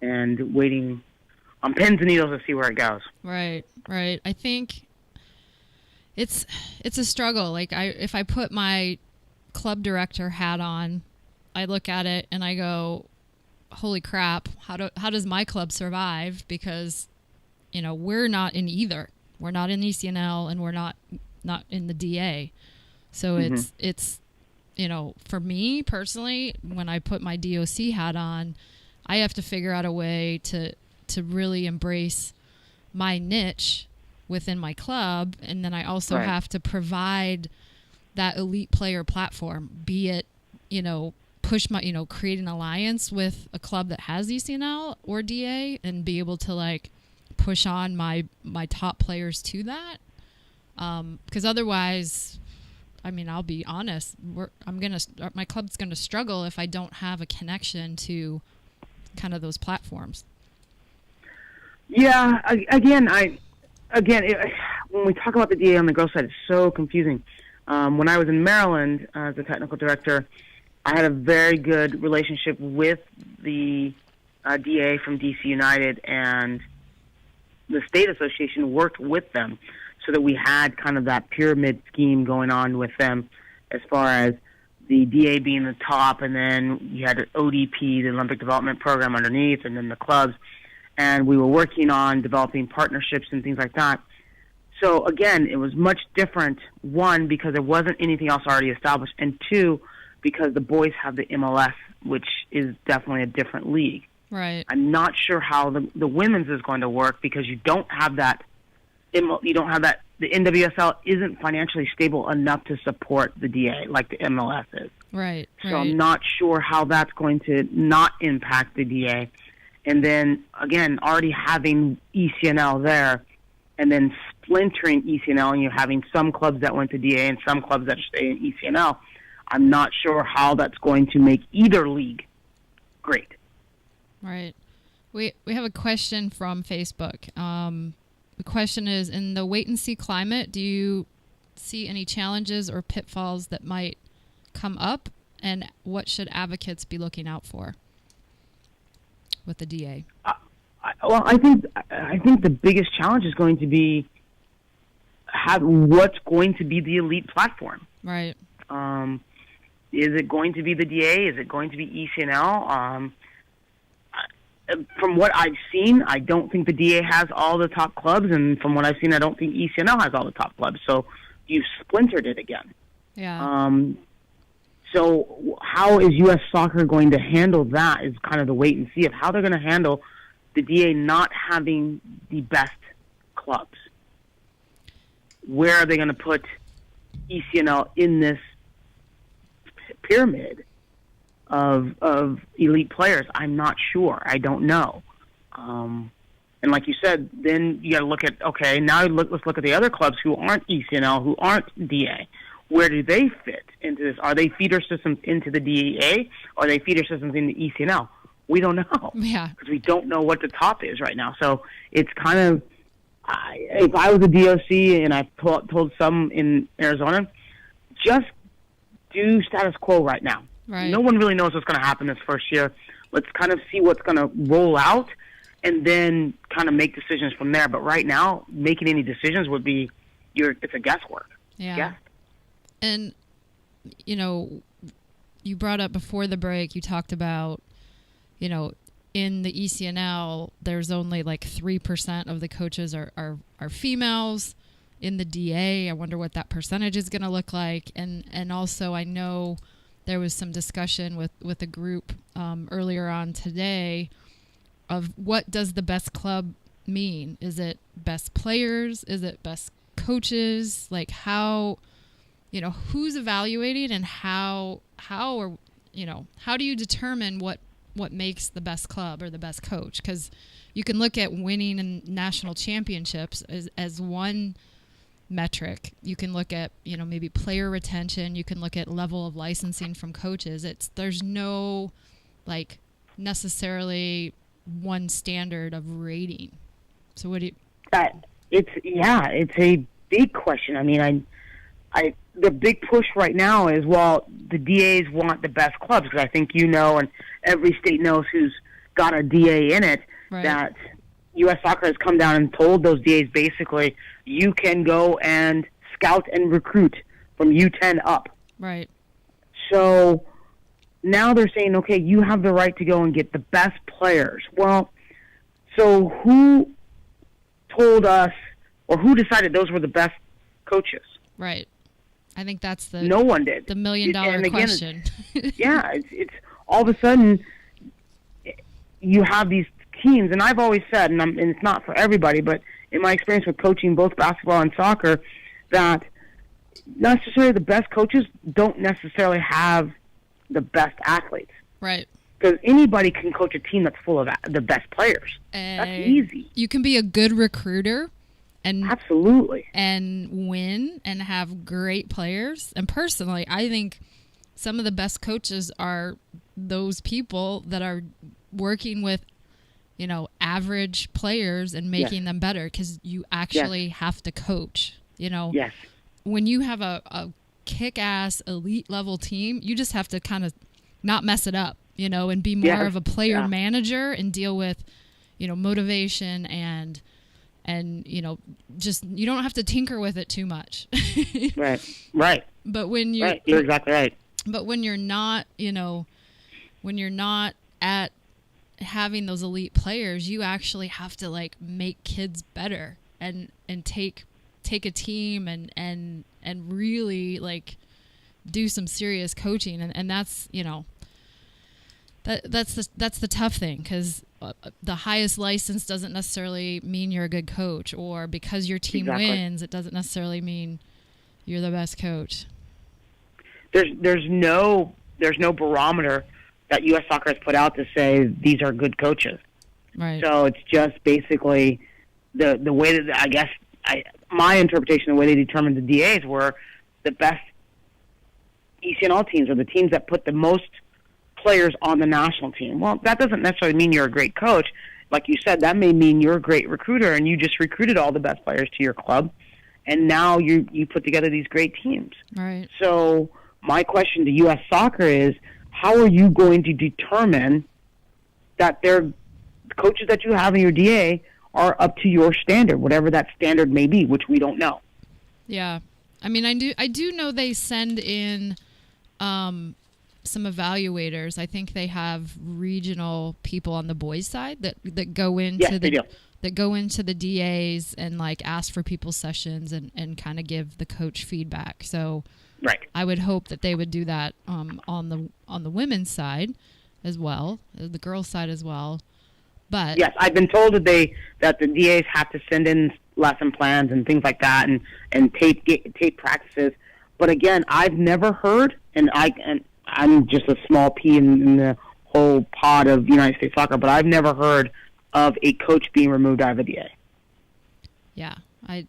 and waiting on pins and needles to see where it goes. Right. I think It's a struggle. Like if I put my club director hat on, I look at it and I go, holy crap, how does my club survive? Because, we're not in either. We're not in ECNL and we're not in the DA. So it's for me personally, when I put my DOC hat on, I have to figure out a way to really embrace my niche within my club, and then I also have to provide that elite player platform, be it, push my, create an alliance with a club that has ECNL or DA and be able to push on my top players to that. Because otherwise, I'll be honest, my club's going to struggle if I don't have a connection to kind of those platforms. Yeah, when we talk about the DA on the girls' side, it's so confusing. When I was in Maryland as a technical director, I had a very good relationship with the DA from DC United, and the state association worked with them so that we had kind of that pyramid scheme going on with them as far as the DA being the top, and then you had ODP, the Olympic Development Program, underneath, and then the clubs. And we were working on developing partnerships and things like that. So, again, it was much different, one, because there wasn't anything else already established, and two, because the boys have the MLS, which is definitely a different league. Right. I'm not sure how the women's is going to work because you don't have that. The NWSL isn't financially stable enough to support the DA like the MLS is. Right. So I'm not sure how that's going to not impact the DA. And then, again, already having ECNL there and then splintering ECNL and you're having some clubs that went to DA and some clubs that stay in ECNL, I'm not sure how that's going to make either league great. Right. We have a question from Facebook. The question is, in the wait-and-see climate, do you see any challenges or pitfalls that might come up, and what should advocates be looking out for with the DA? I think the biggest challenge is going to be what's going to be the elite platform. Right. Is it going to be the DA? Is it going to be ECNL? From what I've seen, I don't think the DA has all the top clubs, and from what I've seen, I don't think ECNL has all the top clubs. So you've splintered it again. Yeah. So how is U.S. Soccer going to handle that is kind of the wait and see of how they're going to handle the DA not having the best clubs. Where are they going to put ECNL in this pyramid of elite players? I'm not sure. I don't know. And like you said, then you got to look at, okay, now let's look at the other clubs who aren't ECNL, who aren't DA. Where do they fit into this? Are they feeder systems into the DEA, or are they feeder systems into ECNL? We don't know. Yeah. Because we don't know what the top is right now. So it's kind of, if I was a DOC and I told some in Arizona, just do status quo right now. Right. No one really knows what's going to happen this first year. Let's kind of see what's going to roll out and then kind of make decisions from there. But right now, making any decisions would be, it's a guesswork. Yeah. Guess. And, you brought up before the break, you talked about, in the ECNL, there's only 3% of the coaches are females. In the DA, I wonder what that percentage is going to look like. And also, I know there was some discussion with a group earlier on today of what does the best club mean? Is it best players? Is it best coaches? How, who's evaluating and how do you determine what makes the best club or the best coach? Because you can look at winning in national championships as one metric. You can look at, maybe player retention. You can look at level of licensing from coaches. There's no necessarily one standard of rating. So what do you? It's a big question. I mean, the big push right now is, the DAs want the best clubs, because I think and every state knows who's got a DA in it. Right. That U.S. Soccer has come down and told those DAs basically, you can go and scout and recruit from U10 up. Right. So now they're saying, okay, you have the right to go and get the best players. Well, so who told us, or who decided those were the best coaches? Right. I think that's no one did. The $1 million question. Yeah, it's all of a sudden you have these teams, and I've always said, and it's not for everybody, but in my experience with coaching both basketball and soccer, that not necessarily the best coaches don't necessarily have the best athletes. Right. Because anybody can coach a team that's full of the best players. That's easy. You can be a good recruiter and absolutely and win and have great players. And personally, I think some of the best coaches are those people that are working with, average players and making them better, because you actually have to coach. When you have a kick-ass elite level team, you just have to kind of not mess it up, and be more of a player manager and deal with, motivation and just, you don't have to tinker with it too much. Right. But when you're exactly right. But when you're not, when you're not at having those elite players, you actually have to make kids better and take a team and really do some serious coaching, and that's that's the tough thing, because the highest license doesn't necessarily mean you're a good coach, or because your team wins, it doesn't necessarily mean you're the best coach. There's no barometer that U.S. Soccer has put out to say these are good coaches. Right. So it's just basically the way that, I guess, my interpretation of the way they determined the DAs were the best ECNL teams, or the teams that put the most players on the national team. Well, that doesn't necessarily mean you're a great coach. Like you said, that may mean you're a great recruiter, and you just recruited all the best players to your club, and now you put together these great teams. Right. So my question to U.S. Soccer is, how are you going to determine that the coaches that you have in your DA are up to your standard, whatever that standard may be, which we don't know? Yeah. I mean, I do know they send in some evaluators. I think they have regional people on the boys' side that go into that go into the DAs and ask for people's sessions and kind of give the coach feedback. So right. I would hope that they would do that on the women's side as well, the girls' side as well. But yes, I've been told that the DAs have to send in lesson plans and things like that, and tape practices. But again, I've never heard, and I'm just a small pea in the whole pod of United States soccer, but I've never heard of a coach being removed out of a DA. Yeah, I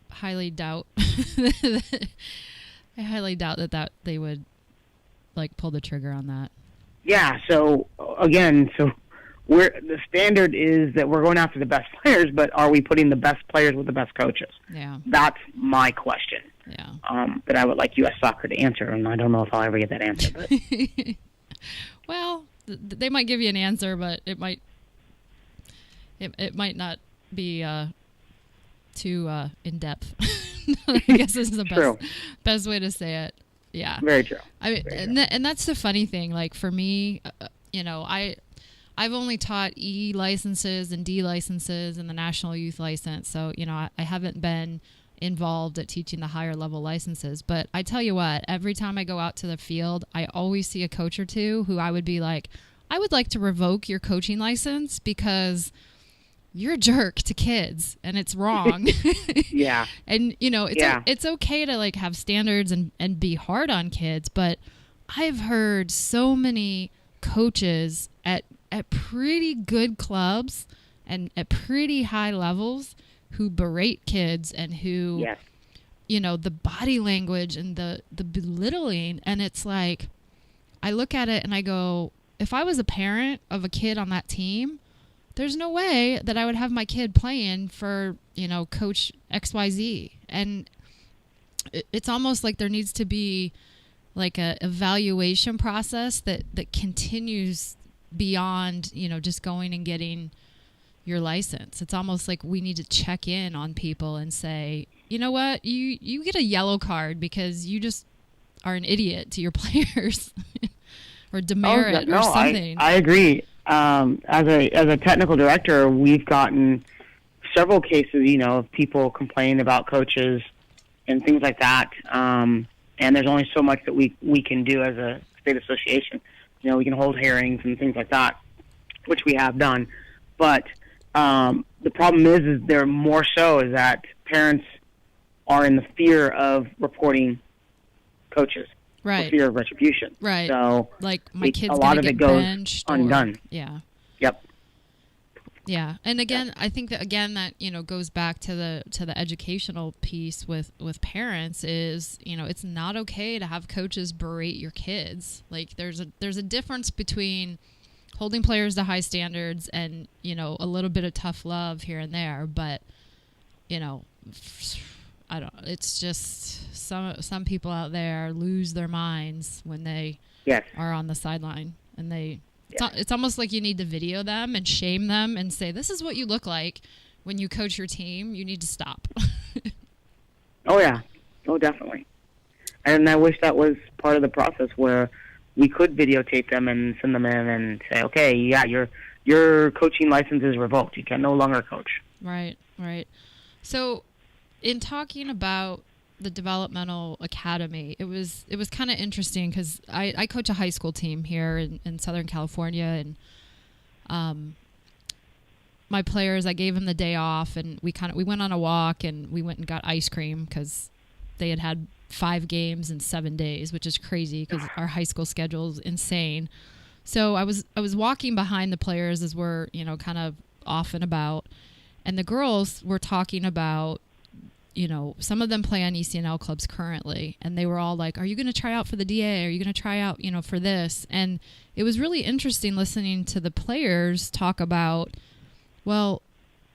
highly doubt. I highly doubt that they would pull the trigger on that. Yeah. So again, the standard is that we're going after the best players, but are we putting the best players with the best coaches? Yeah. That's my question. Yeah. That I would like U.S. Soccer to answer, and I don't know if I'll ever get that answer. But well, they might give you an answer, but it might not be too in depth. I guess is the best way to say it. Yeah. Very true. I mean, and that's the funny thing. For me, I've only taught E licenses and D licenses and the National Youth License, so I haven't been involved at teaching the higher level licenses. But I tell you what, every time I go out to the field, I always see a coach or two who I would be like, I would like to revoke your coaching license because you're a jerk to kids and it's wrong. Yeah. And it's okay to have standards and be hard on kids, but I've heard so many coaches at pretty good clubs and at pretty high levels who berate kids and who the body language and the belittling, and it's I look at it and I go, if I was a parent of a kid on that team, there's no way that I would have my kid playing for, Coach XYZ. And it's almost like there needs to be a evaluation process that continues beyond, just going and getting, your license. It's almost like we need to check in on people and say, you know what, you get a yellow card because you just are an idiot to your players or demerit or something. I agree. As a technical director, we've gotten several cases, of people complaining about coaches and things like that. And there's only so much that we can do as a state association. We can hold hearings and things like that, which we have done. But the problem is there more so is that parents are in the fear of reporting coaches, right? For fear of retribution, right? So, like my kid's a lot of get it goes benched undone. Yeah. Yep. Yeah, and again, I think that that goes back to the educational piece with parents is it's not okay to have coaches berate your kids. Like there's a difference between holding players to high standards and a little bit of tough love here and there, but I don't. It's just some people out there lose their minds when they are on the sideline, and it's almost like you need to video them and shame them and say, this is what you look like when you coach your team. You need to stop. Oh yeah, definitely. And I wish that was part of the process where we could videotape them and send them in and say, okay, yeah, your coaching license is revoked. You can no longer coach. Right. So, in talking about the developmental academy, it was kind of interesting because I coach a high school team here in Southern California, and my players, I gave them the day off, and we went on a walk and we went and got ice cream because they had 5 games in 7 days, which is crazy because our high school schedule is insane. So I was walking behind the players as we're kind of off and about, and the girls were talking about. Some of them play on ECNL clubs currently, and they were all like, are you going to try out for the DA? Are you going to try out, for this? And it was really interesting listening to the players talk about, well,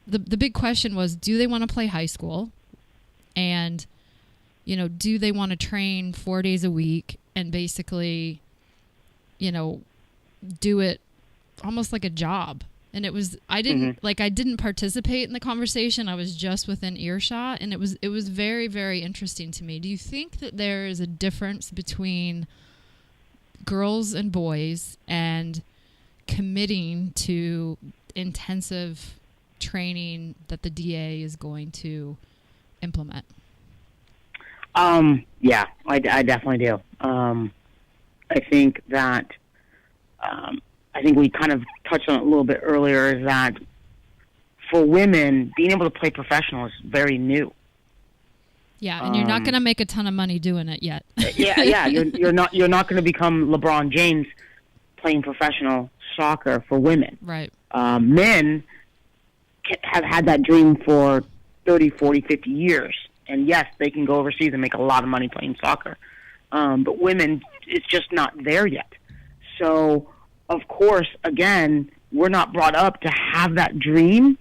the big question was, do they want to play high school? And, do they want to train 4 days a week and basically, do it almost like a job? And it was, I didn't participate in the conversation. I was just within earshot, and it was very, very interesting to me. Do you think that there is a difference between girls and boys and committing to intensive training that the DA is going to implement? Yeah, I definitely do. I think that, I think we kind of touched on it a little bit earlier, is that for women, being able to play professional is very new. Yeah, and you're not going to make a ton of money doing it yet. Yeah. You're not going to become LeBron James playing professional soccer for women. Right. Men have had that dream for 30, 40, 50 years. And yes, they can go overseas and make a lot of money playing soccer. But women, it's just not there yet. So, of course, again, we're not brought up to have that dream.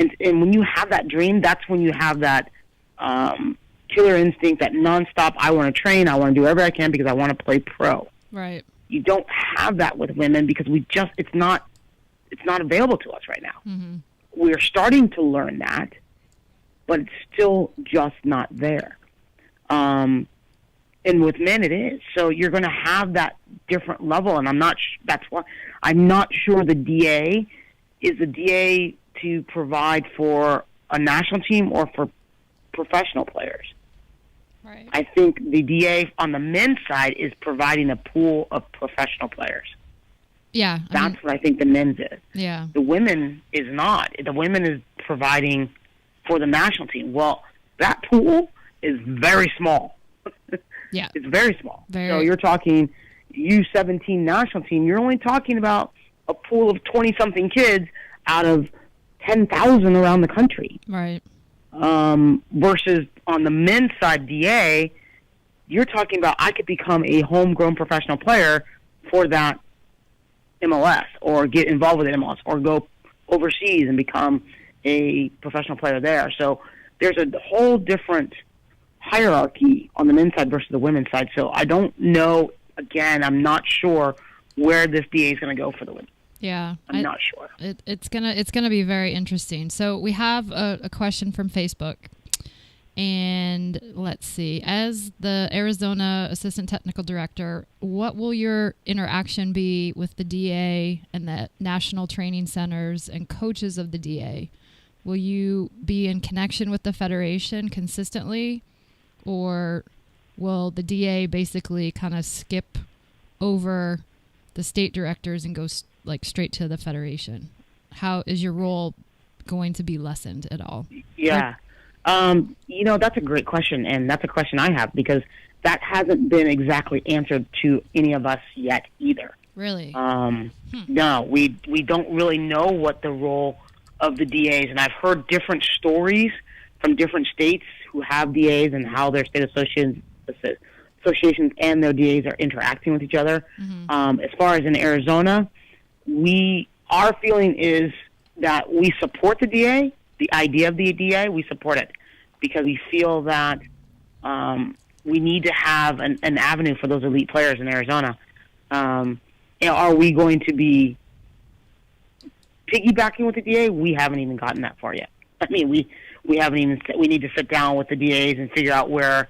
And when you have that dream, that's when you have that killer instinct, that nonstop, I want to train, I want to do whatever I can because I want to play pro. Right. You don't have that with women because it's not available to us right now. Mm-hmm. We're starting to learn that, but it's still just not there. And with men, it is. So you're going to have that different level, and that's why I'm not sure the DA is the DA to provide for a national team or for professional players. Right. I think the DA on the men's side is providing a pool of professional players. Yeah. That's what I think the men's is. Yeah. The women is not. The women is providing for the national team. Well, that pool is very small. Yeah. It's very small. Very. So you're talking U17 national team, you're only talking about a pool of 20-something kids out of 10,000 around the country. Right. Versus on the men's side, DA, you're talking about I could become a homegrown professional player for that MLS or get involved with the MLS or go overseas and become a professional player there. So there's a whole different hierarchy on the men's side versus the women's side. So I don't know, again, I'm not sure where this DA is going to go for the women. Yeah, I'm not sure. It's gonna be very interesting. So we have a question from Facebook, and let's see. As the Arizona Assistant Technical Director, what will your interaction be with the DA and the national training centers and coaches of the DA? Will you be in connection with the federation consistently, or will the DA basically kind of skip over the state directors and go straight to the federation? How is your role going to be lessened at all? Yeah. That's a great question, and that's a question I have because that hasn't been exactly answered to any of us yet either. Really? No, we don't really know what the role of the DAs, and I've heard different stories from different states who have DAs and how their state associations and their DAs are interacting with each other. Mm-hmm. As far as in Arizona, our feeling is that we support the DA, the idea of the DA, we support it because we feel that we need to have an avenue for those elite players in Arizona. Are we going to be piggybacking with the DA? We haven't even gotten that far yet. I mean, we haven't even. We need to sit down with the DAs and figure out where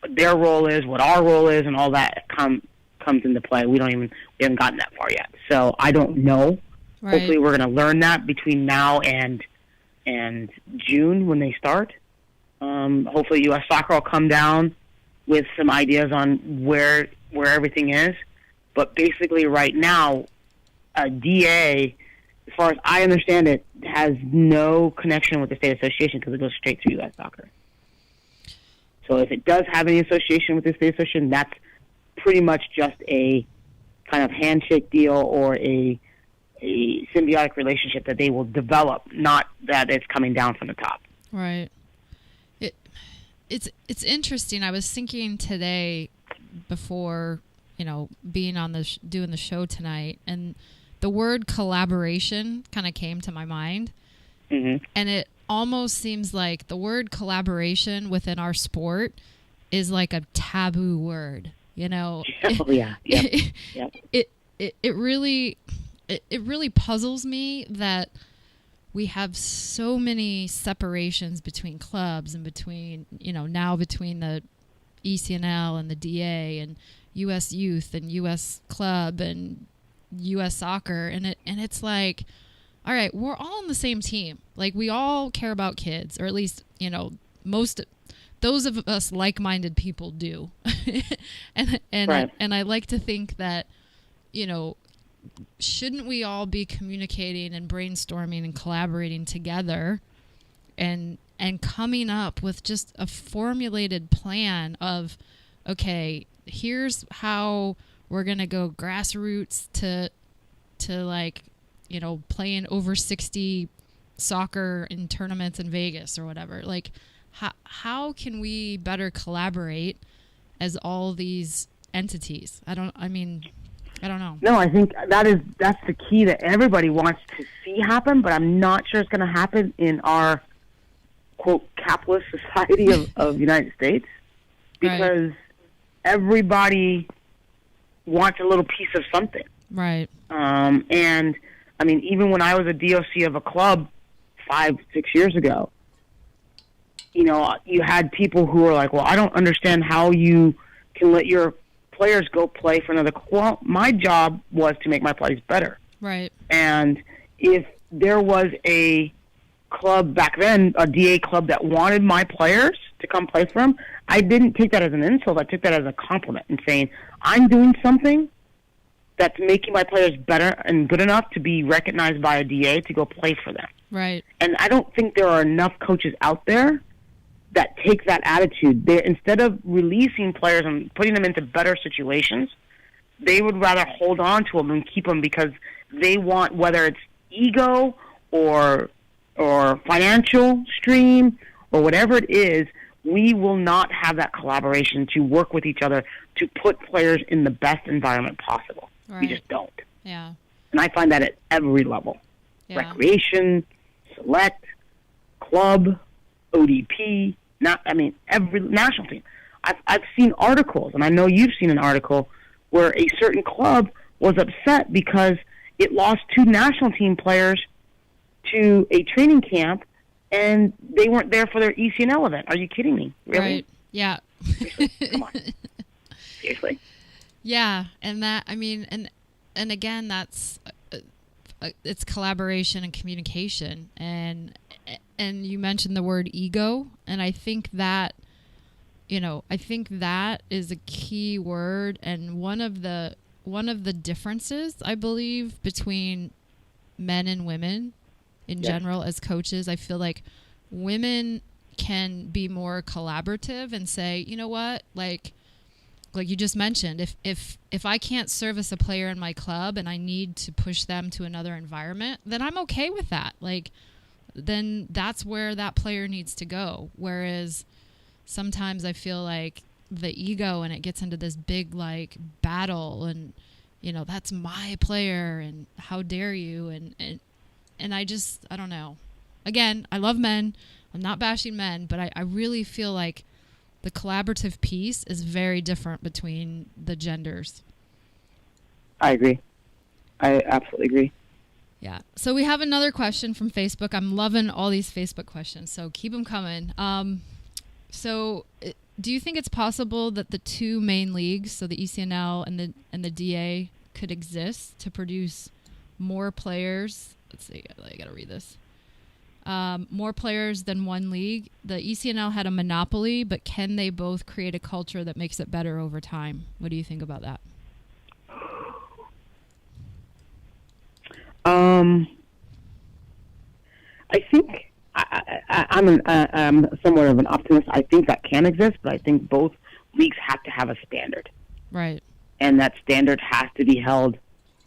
their role is, what our role is, and all that comes into play. We haven't gotten that far yet. So I don't know. Right. Hopefully, we're going to learn that between now and June when they start. Hopefully, U.S. Soccer will come down with some ideas on where everything is. But basically, right now, a DA, as far as I understand it, has no connection with the state association because it goes straight through U.S. Soccer. So if it does have any association with the state association, that's pretty much just a kind of handshake deal or a symbiotic relationship that they will develop, not that it's coming down from the top. Right. It's interesting. I was thinking today before, being on doing the show tonight, and the word collaboration kind of came to my mind. Mm-hmm. And it almost seems like the word collaboration within our sport is like a taboo word, Oh, yeah. Yep. It really puzzles me that we have so many separations between clubs and between the ECNL and the DA and U.S. Youth and U.S. Club and U.S. Soccer, and it's like, all right, we're all on the same team. Like, we all care about kids, or at least, those of us like-minded people do. and right. I like to think that, shouldn't we all be communicating and brainstorming and collaborating together and coming up with just a formulated plan of, okay, here's how we're going to go grassroots to playing over 60 soccer in tournaments in Vegas or whatever. Like, how can we better collaborate as all these entities? I don't know. No, I think that's the key that everybody wants to see happen, but I'm not sure it's going to happen in our, quote, capitalist society of United States, because everybody wants a little piece of something. Right. And, I mean, even when I was a DOC of a club 5-6 years ago, you had people who were like, well, I don't understand how you can let your players go play for another club. Well, my job was to make my players better. Right. And if there was a club back then, a DA club that wanted my players to come play for them, I didn't take that as an insult. I took that as a compliment and saying, I'm doing something that's making my players better and good enough to be recognized by a DA to go play for them. Right. And I don't think there are enough coaches out there that take that attitude. Instead of releasing players and putting them into better situations, they would rather hold on to them and keep them because they want, whether it's ego or financial stream or whatever it is, we will not have that collaboration to work with each other to put players in the best environment possible. Right. We just don't. Yeah. And I find that at every level. Yeah. Recreation, select, club, ODP, every national team. I've seen articles, and I know you've seen an article where a certain club was upset because it lost 2 national team players to a training camp, and they weren't there for their ECNL event. Are you kidding me? Really? Right. Yeah. Seriously. Come on. Seriously. Yeah, and that, I mean, and again, that's it's collaboration and communication, and you mentioned the word ego, and I think that, I think that is a key word, and one of the differences, I believe, between men and women in general as coaches. I feel like women can be more collaborative and say, you know what, like you just mentioned, if I can't service a player in my club and I need to push them to another environment, then I'm okay with that. Like, then that's where that player needs to go. Whereas sometimes I feel like the ego, and it gets into this big like battle, and that's my player, and how dare you, and I don't know. Again, I love men. I'm not bashing men, but I really feel like the collaborative piece is very different between the genders. I agree. I absolutely agree. Yeah. So we have another question from Facebook. I'm loving all these Facebook questions, so keep them coming. So do you think it's possible that the 2 main leagues, so the ECNL and the DA, could exist to produce more players? Let's see. I got to read this. More players than one league. The ECNL had a monopoly, but can they both create a culture that makes it better over time? What do you think about that? I think I'm somewhat of an optimist. I think that can exist, but I think both leagues have to have a standard. Right. And that standard has to be held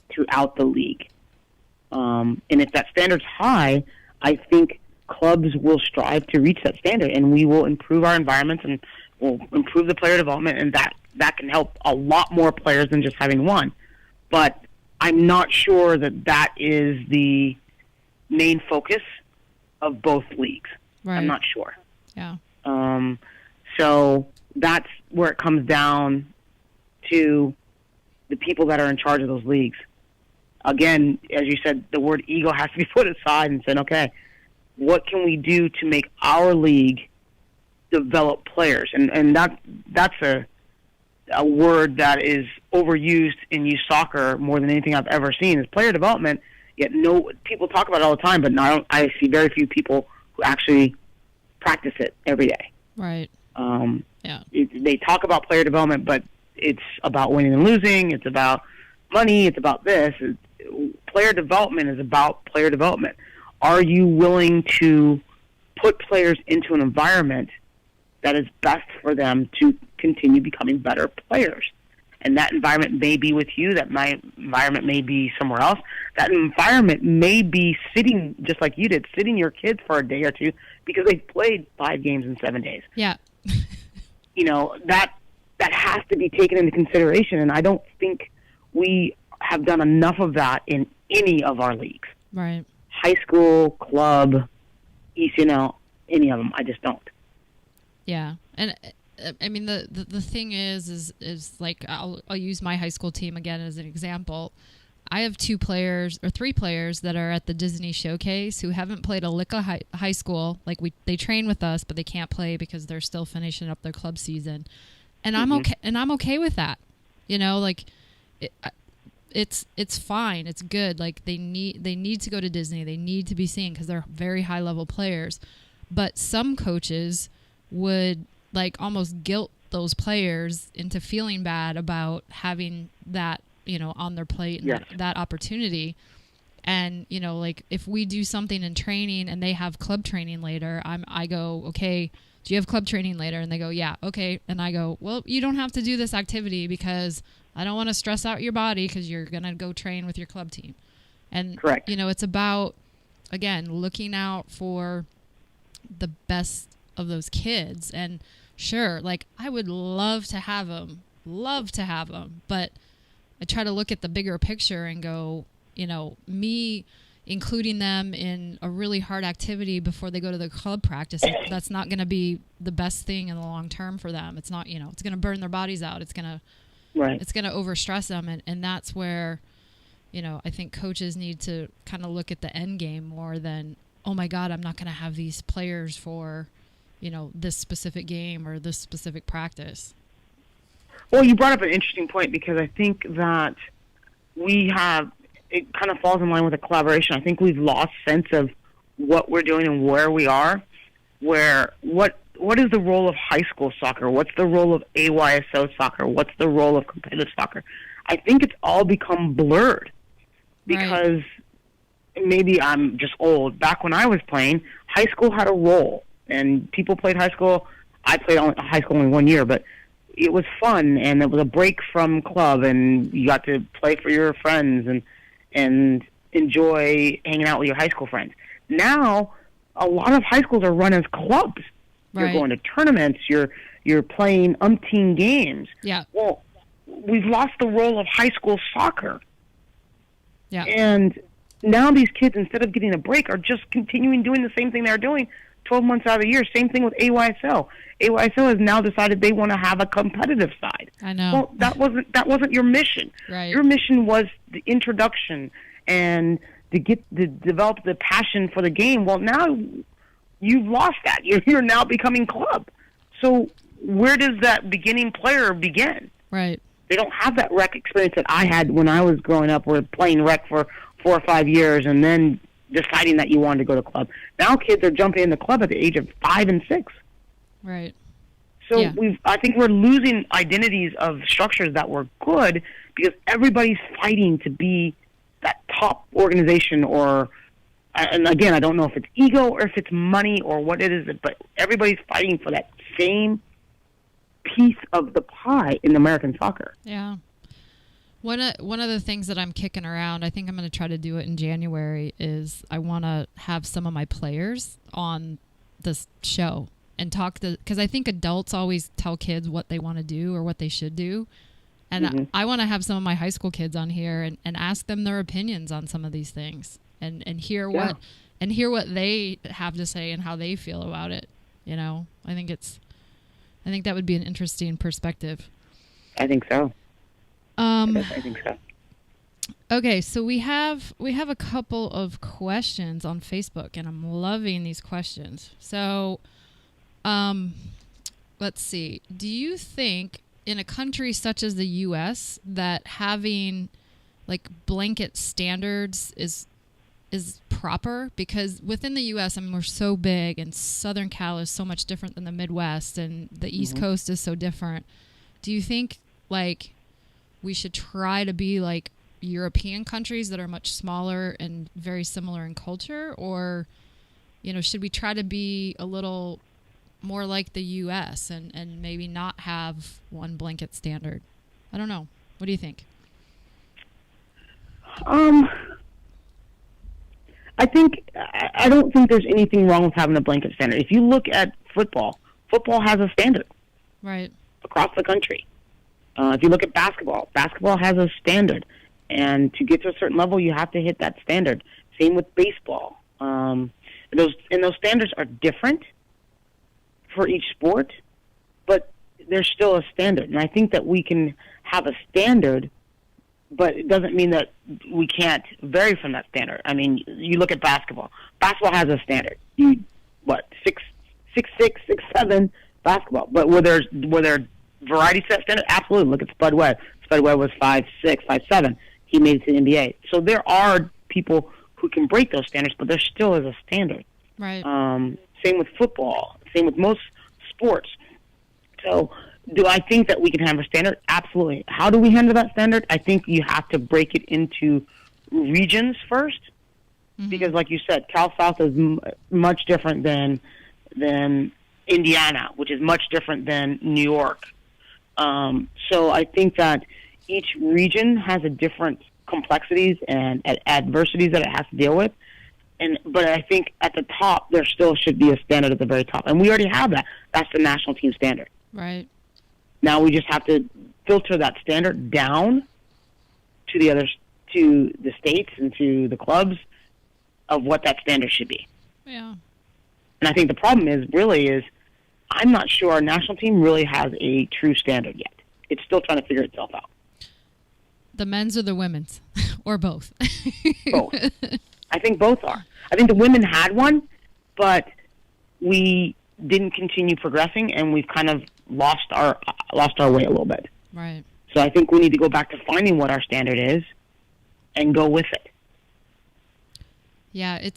throughout the league. And if that standard's high, I think clubs will strive to reach that standard, and we will improve our environments, and we'll improve the player development, and that can help a lot more players than just having one. But I'm not sure that is the main focus of both leagues. Right. I'm not sure. Yeah. So that's where it comes down to the people that are in charge of those leagues. Again, as you said, the word ego has to be put aside and said, okay, what can we do to make our league develop players? And that's a word that is overused in youth soccer more than anything I've ever seen, is player development. Yet people talk about it all the time, but I see very few people who actually practice it every day. Right. Yeah. They talk about player development, but it's about winning and losing. It's about money. It's about this. Player development is about player development. Are you willing to put players into an environment that is best for them to continue becoming better players? And that environment may be with you. That my environment may be somewhere else. That environment may be sitting, just like you did, sitting your kids for a day or two because they played 5 games in 7 days. Yeah. That has to be taken into consideration, and I don't think we have done enough of that in any of our leagues. Right. High school, club, ECNL, any of them. I just don't. Yeah. And I mean, the thing is like, I'll use my high school team again as an example. I have 2 players or 3 players that are at the Disney Showcase who haven't played a lick of high school. Like they train with us, but they can't play because they're still finishing up their club season. And I'm okay. And I'm okay with that. Like it's fine. It's good. Like they need to go to Disney. They need to be seen because they're very high level players. But some coaches would like almost guilt those players into feeling bad about having that, on their plate and yes. that opportunity. And, like if we do something in training and they have club training later, I go, okay, do you have club training later? And they go, yeah, okay. And I go, well, you don't have to do this activity because I don't want to stress out your body because you're going to go train with your club team. And, correct. It's about, again, looking out for the best of those kids. And sure, like I would love to have them, but I try to look at the bigger picture and go, me including them in a really hard activity before they go to the club practice, that's not going to be the best thing in the long term for them. It's not, it's going to burn their bodies out. It's going to, right. It's going to overstress them. And that's where, I think coaches need to kind of look at the end game more than, oh my God, I'm not going to have these players for, this specific game or this specific practice. Well, you brought up an interesting point, because I think that it kind of falls in line with the collaboration. I think we've lost sense of what we're doing and where we are, what is the role of high school soccer? What's the role of AYSO soccer? What's the role of competitive soccer? I think it's all become blurred, because maybe I'm just old. Back when I was playing, high school had a role, and people played high school. I played high school only 1 year, but it was fun, and it was a break from club, and you got to play for your friends and enjoy hanging out with your high school friends. Now, a lot of high schools are run as clubs. You're going to tournaments. You're playing umpteen games. Yeah. Well, we've lost the role of high school soccer. Yeah. And now these kids, instead of getting a break, are just continuing doing the same thing they're doing 12 months out of the year. Same thing with AYSO. AYSO has now decided they want to have a competitive side. I know. Well, that wasn't your mission. Right. Your mission was the introduction and to develop the passion for the game. Well, now you've lost that. You're now becoming club. So where does that beginning player begin? Right. They don't have that rec experience that I had when I was growing up, where playing rec for 4 or 5 years and then deciding that you wanted to go to club. Now kids are jumping in the club at the age of 5 and 6. Right. So yeah. I think we're losing identities of structures that were good, because everybody's fighting to be that top organization, and again, I don't know if it's ego or if it's money or what it is, but everybody's fighting for that same piece of the pie in American soccer. Yeah. One of the things that I'm kicking around, I think I'm going to try to do it in January, is I want to have some of my players on this show and talk because I think adults always tell kids what they want to do or what they should do. And I want to have some of my high school kids on here and ask them their opinions on some of these things and hear what they have to say and how they feel about it. I think that would be an interesting perspective. I think so. I think so. Okay, so we have a couple of questions on Facebook, and I'm loving these questions. So, let's see. Do you think in a country such as the U.S. that having like blanket standards is proper? Because within the U.S., we're so big, and Southern Cal is so much different than the Midwest, and the East Coast is so different. Do you think we should try to be like European countries that are much smaller and very similar in culture, or should we try to be a little more like the U.S. and maybe not have one blanket standard? I don't know. What do you think? I don't think there's anything wrong with having a blanket standard. If you look at football has a standard. Right. Across the country. If you look at basketball has a standard. And to get to a certain level, you have to hit that standard. Same with baseball. Those standards are different for each sport, but there's still a standard. And I think that we can have a standard, but it doesn't mean that we can't vary from that standard. I mean, you look at basketball. Basketball has a standard. 6'6", 6'7", basketball. But were there variety set standard? Absolutely. Look at Spud Webb. Spud Webb was 5'6", 5'7". He made it to the NBA. So there are people who can break those standards, but there still is a standard. Right. Same with football. Same with most sports. So do I think that we can have a standard? Absolutely. How do we handle that standard? I think you have to break it into regions first, because like you said, Cal South is much different than Indiana, which is much different than New York. So I think that each region has a different complexities and adversities that it has to deal with. But I think at the top, there still should be a standard at the very top. And we already have that. That's the national team standard. Right. Now we just have to filter that standard down to the states and to the clubs of what that standard should be. Yeah. And I think the problem is I'm not sure our national team really has a true standard yet. It's still trying to figure itself out. The men's or the women's? or both? Both. I think both are. I think the women had one, but we didn't continue progressing, and we've kind of lost our way a little bit. Right. So I think we need to go back to finding what our standard is and go with it. Yeah,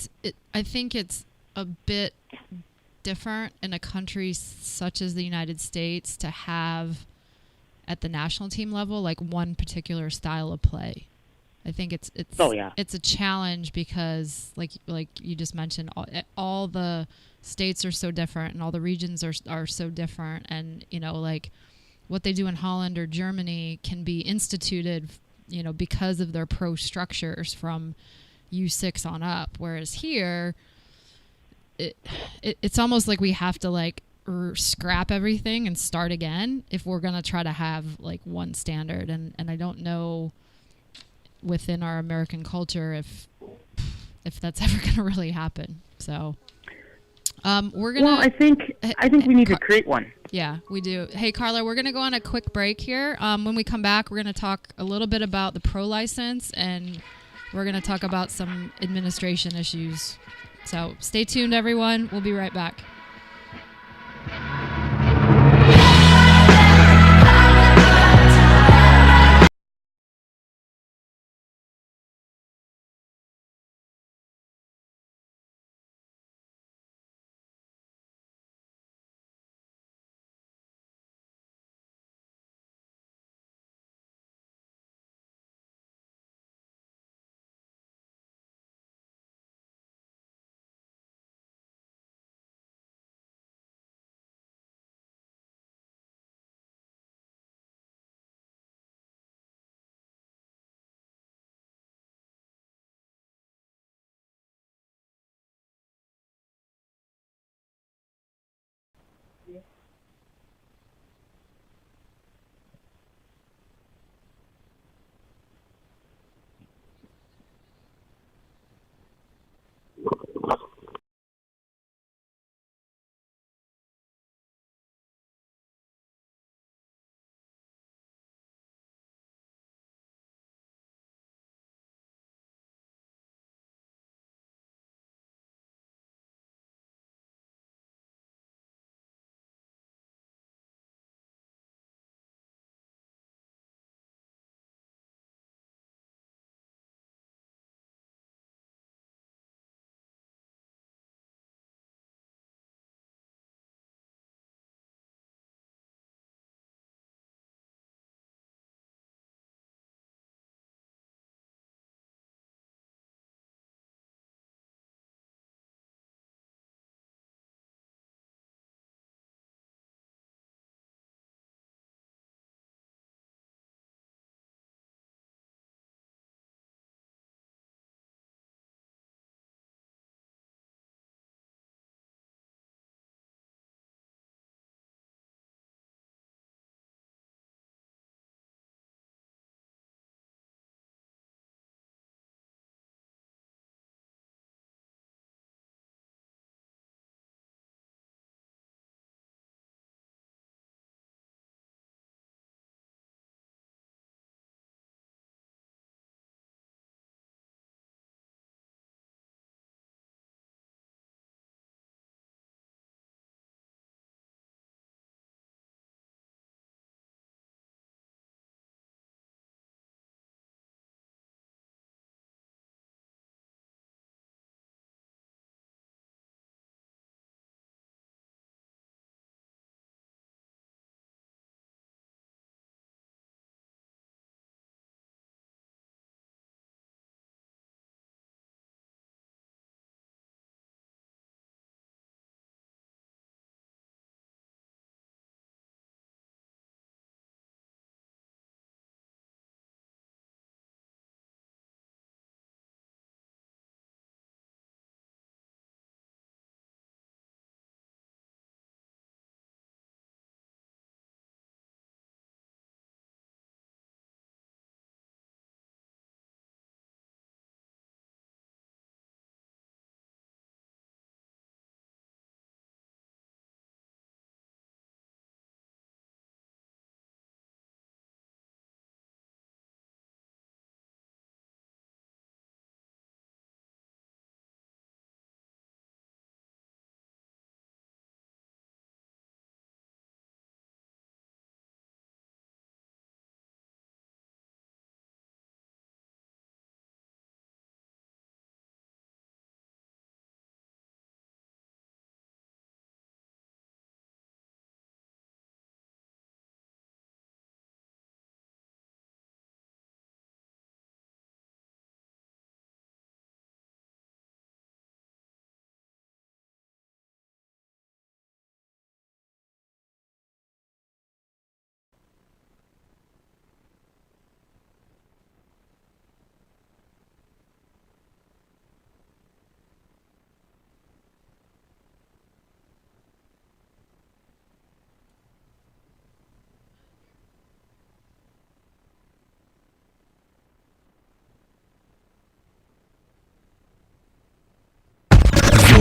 I think it's a bit different in a country such as the United States to have at the national team level like one particular style of play. I think it's a challenge because like you just mentioned, all the states are so different and all the regions are so different, and like what they do in Holland or Germany can be instituted because of their pro structures from U6 on up, whereas here it's almost like we have to like scrap everything and start again if we're going to try to have like one standard, and I don't know within our American culture if that's ever going to really happen. So we're gonna. Well, I think we need to create one. Yeah, we do. Hey, Carla, we're gonna go on a quick break here. When we come back, we're gonna talk a little bit about the pro license, and we're gonna talk about some administration issues. So stay tuned, everyone. We'll be right back.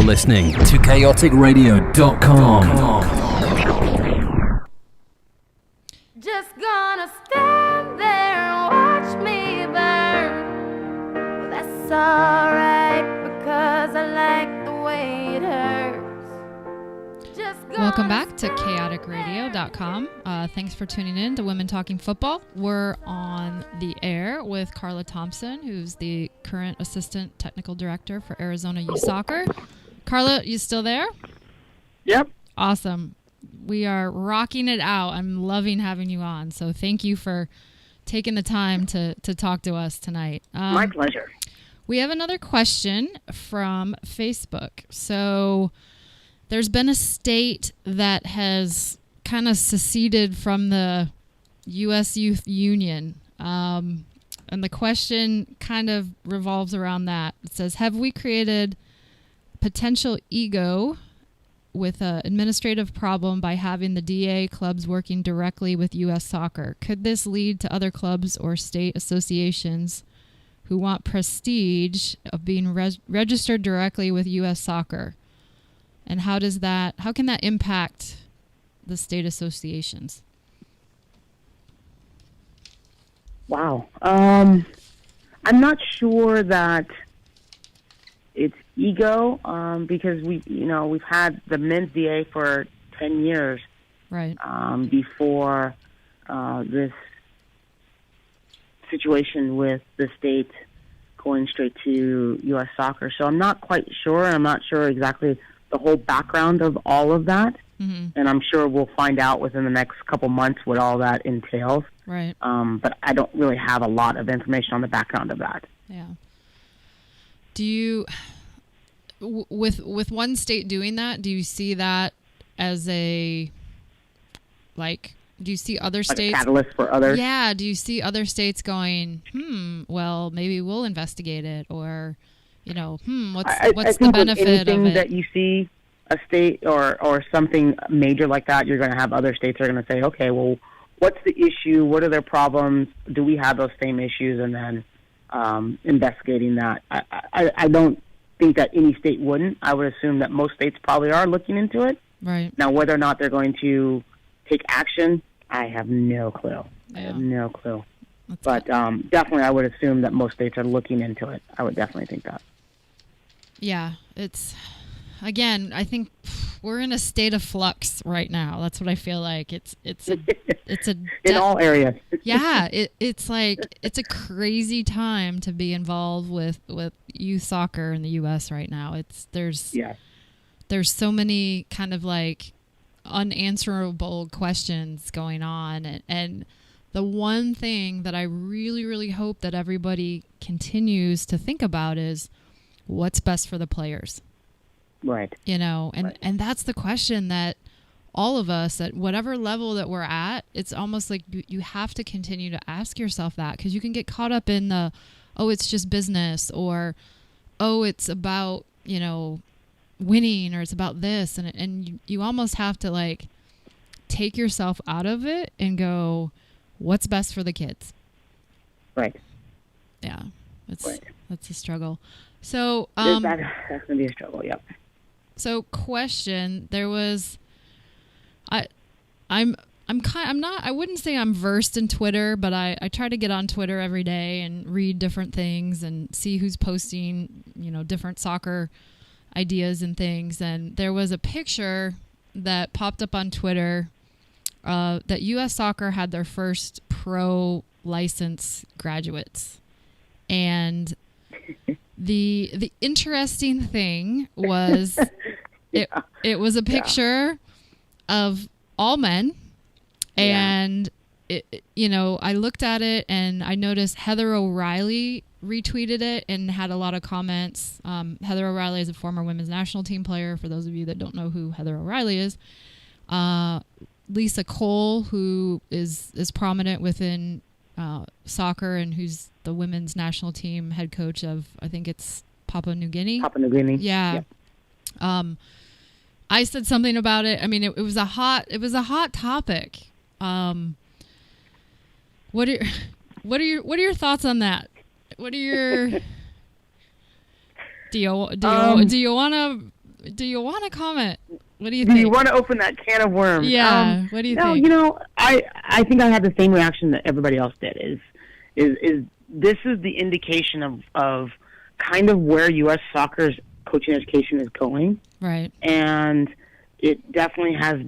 listening to KaoticRadio.com. Just gonna stand there and watch me burn. Well, that's alright because I like the way it hurts. Welcome back to KaoticRadio.com. Thanks for tuning in to Women Talking Football. We're on the air with Carla Thompson, who's the current Assistant Technical Director for Arizona Youth Soccer. Carla, you still there? Yep. Awesome. We are rocking it out. I'm loving having you on. So thank you for taking the time to talk to us tonight. My pleasure. We have another question from Facebook. So there's been a state that has kind of seceded from the U.S. Youth Union. And the question kind of revolves around that. It says, have we created potential ego with an administrative problem by having the DA clubs working directly with U.S. Soccer? Could this lead to other clubs or state associations who want prestige of being registered directly with U.S. Soccer? And how can that impact the state associations? Wow. I'm not sure that it's ego, because we've had the men's DA for 10 years, right? Before this situation with the state going straight to U.S. Soccer. So I'm not quite sure. I'm not sure exactly the whole background of all of that. Mm-hmm. And I'm sure we'll find out within the next couple months what all that entails. Right. But I don't really have a lot of information on the background of that. Yeah. Do you, with one state doing that, do you see that as do you see other states? Like a catalyst for others? Yeah. Do you see other states going, well, maybe we'll investigate it, or, what's I the think benefit with anything of it? that you see a state or something major like that, you're going to have other states are going to say, okay, well, what's the issue? What are their problems? Do we have those same issues? And then investigating that. I don't think that any state wouldn't. I would assume that most states probably are looking into it. Right. Now, whether or not they're going to take action, I have no clue. Yeah. I have no clue. But definitely I would assume that most states are looking into it. I would definitely think that. Yeah, again, I think we're in a state of flux right now. That's what I feel like. It's in all areas. Yeah, it's like it's a crazy time to be involved with youth soccer in the U.S. right now. There's so many kind of like unanswerable questions going on, and the one thing that I really, really hope that everybody continues to think about is what's best for the players. Right. And that's the question that all of us at whatever level that we're at, it's almost like you have to continue to ask yourself that, because you can get caught up in it's just business, or, it's about, winning, or it's about this. And you almost have to like take yourself out of it and go, what's best for the kids? Right. Yeah. That's a struggle. So that's going to be a struggle. Yep. So question, there was, I wouldn't say I'm versed in Twitter, but I try to get on Twitter every day and read different things and see who's posting, different soccer ideas and things. And there was a picture that popped up on Twitter that U.S. Soccer had their first pro license graduates. And the interesting thing was it was a picture of all men, and I looked at it and I noticed Heather O'Reilly retweeted it and had a lot of comments. Heather O'Reilly is a former women's national team player, for those of you that don't know who Heather O'Reilly is. Lisa Cole, who is prominent within soccer and who's the women's national team head coach of, I think it's Papua New Guinea. Yeah. Yep. I said something about it. I mean, it was a hot topic. What are your thoughts on that? What are your do you want to Do you want to comment? What do you Do think? you want to open that can of worms? Yeah. What do you think? You know, I think I had the same reaction that everybody else did. Is this is the indication of kind of where U.S. soccer's coaching education is going, Right. and it definitely has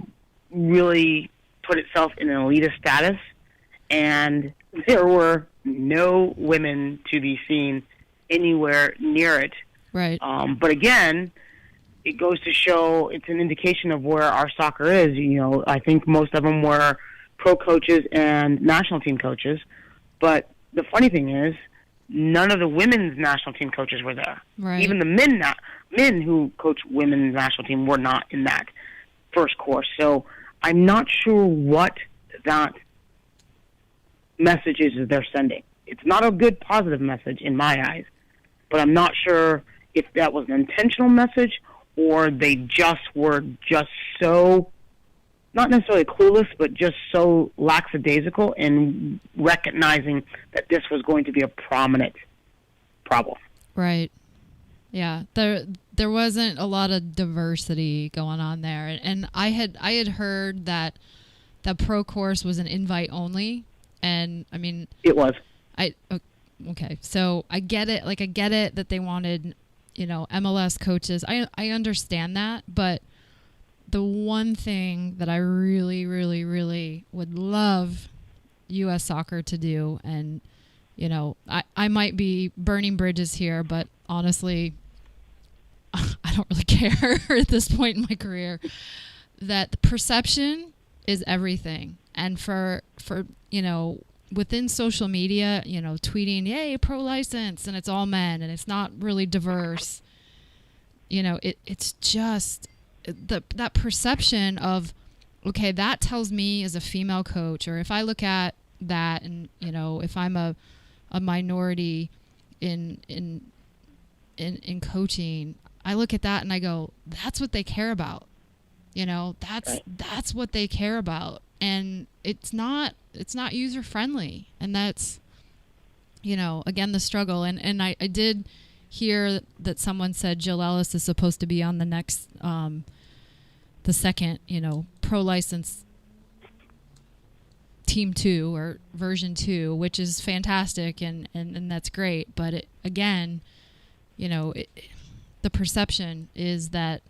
really put itself in an elitist status, and there were no women to be seen anywhere near it. Right. But again, it goes to show it's an indication of where our soccer is. You know, I think most of them were pro coaches and national team coaches, but the funny thing is, none of the women's national team coaches were there. Right. Even the men who coach women's national team were not in that first course. So I'm not sure what that message is that they're sending. It's not a good positive message in my eyes, but I'm not sure if that was an intentional message or they just were just so, not necessarily clueless, but just so lackadaisical in recognizing that this was going to be a prominent problem. Right. Yeah. There wasn't a lot of diversity going on there, and I had heard that the pro course was an invite only, and I mean It was. Okay, so I get it. Like, I get it that they wanted, MLS coaches. I understand that, but the one thing that I really, really, really would love U.S. soccer to do, and, I might be burning bridges here, but honestly, I don't really care at this point in my career, that the perception is everything. And for within social media, tweeting, yay, pro-license, and it's all men, and it's not really diverse. It's just that perception of, okay, that tells me as a female coach, or if I look at that and, if I'm a minority in coaching, I look at that and I go, that's what they care about. That's what they care about. And it's not user friendly, and that's again the struggle. And I did hear that someone said Jill Ellis is supposed to be on the next the second pro license team 2 or version 2, which is fantastic, and that's great. But it, again, the perception is that,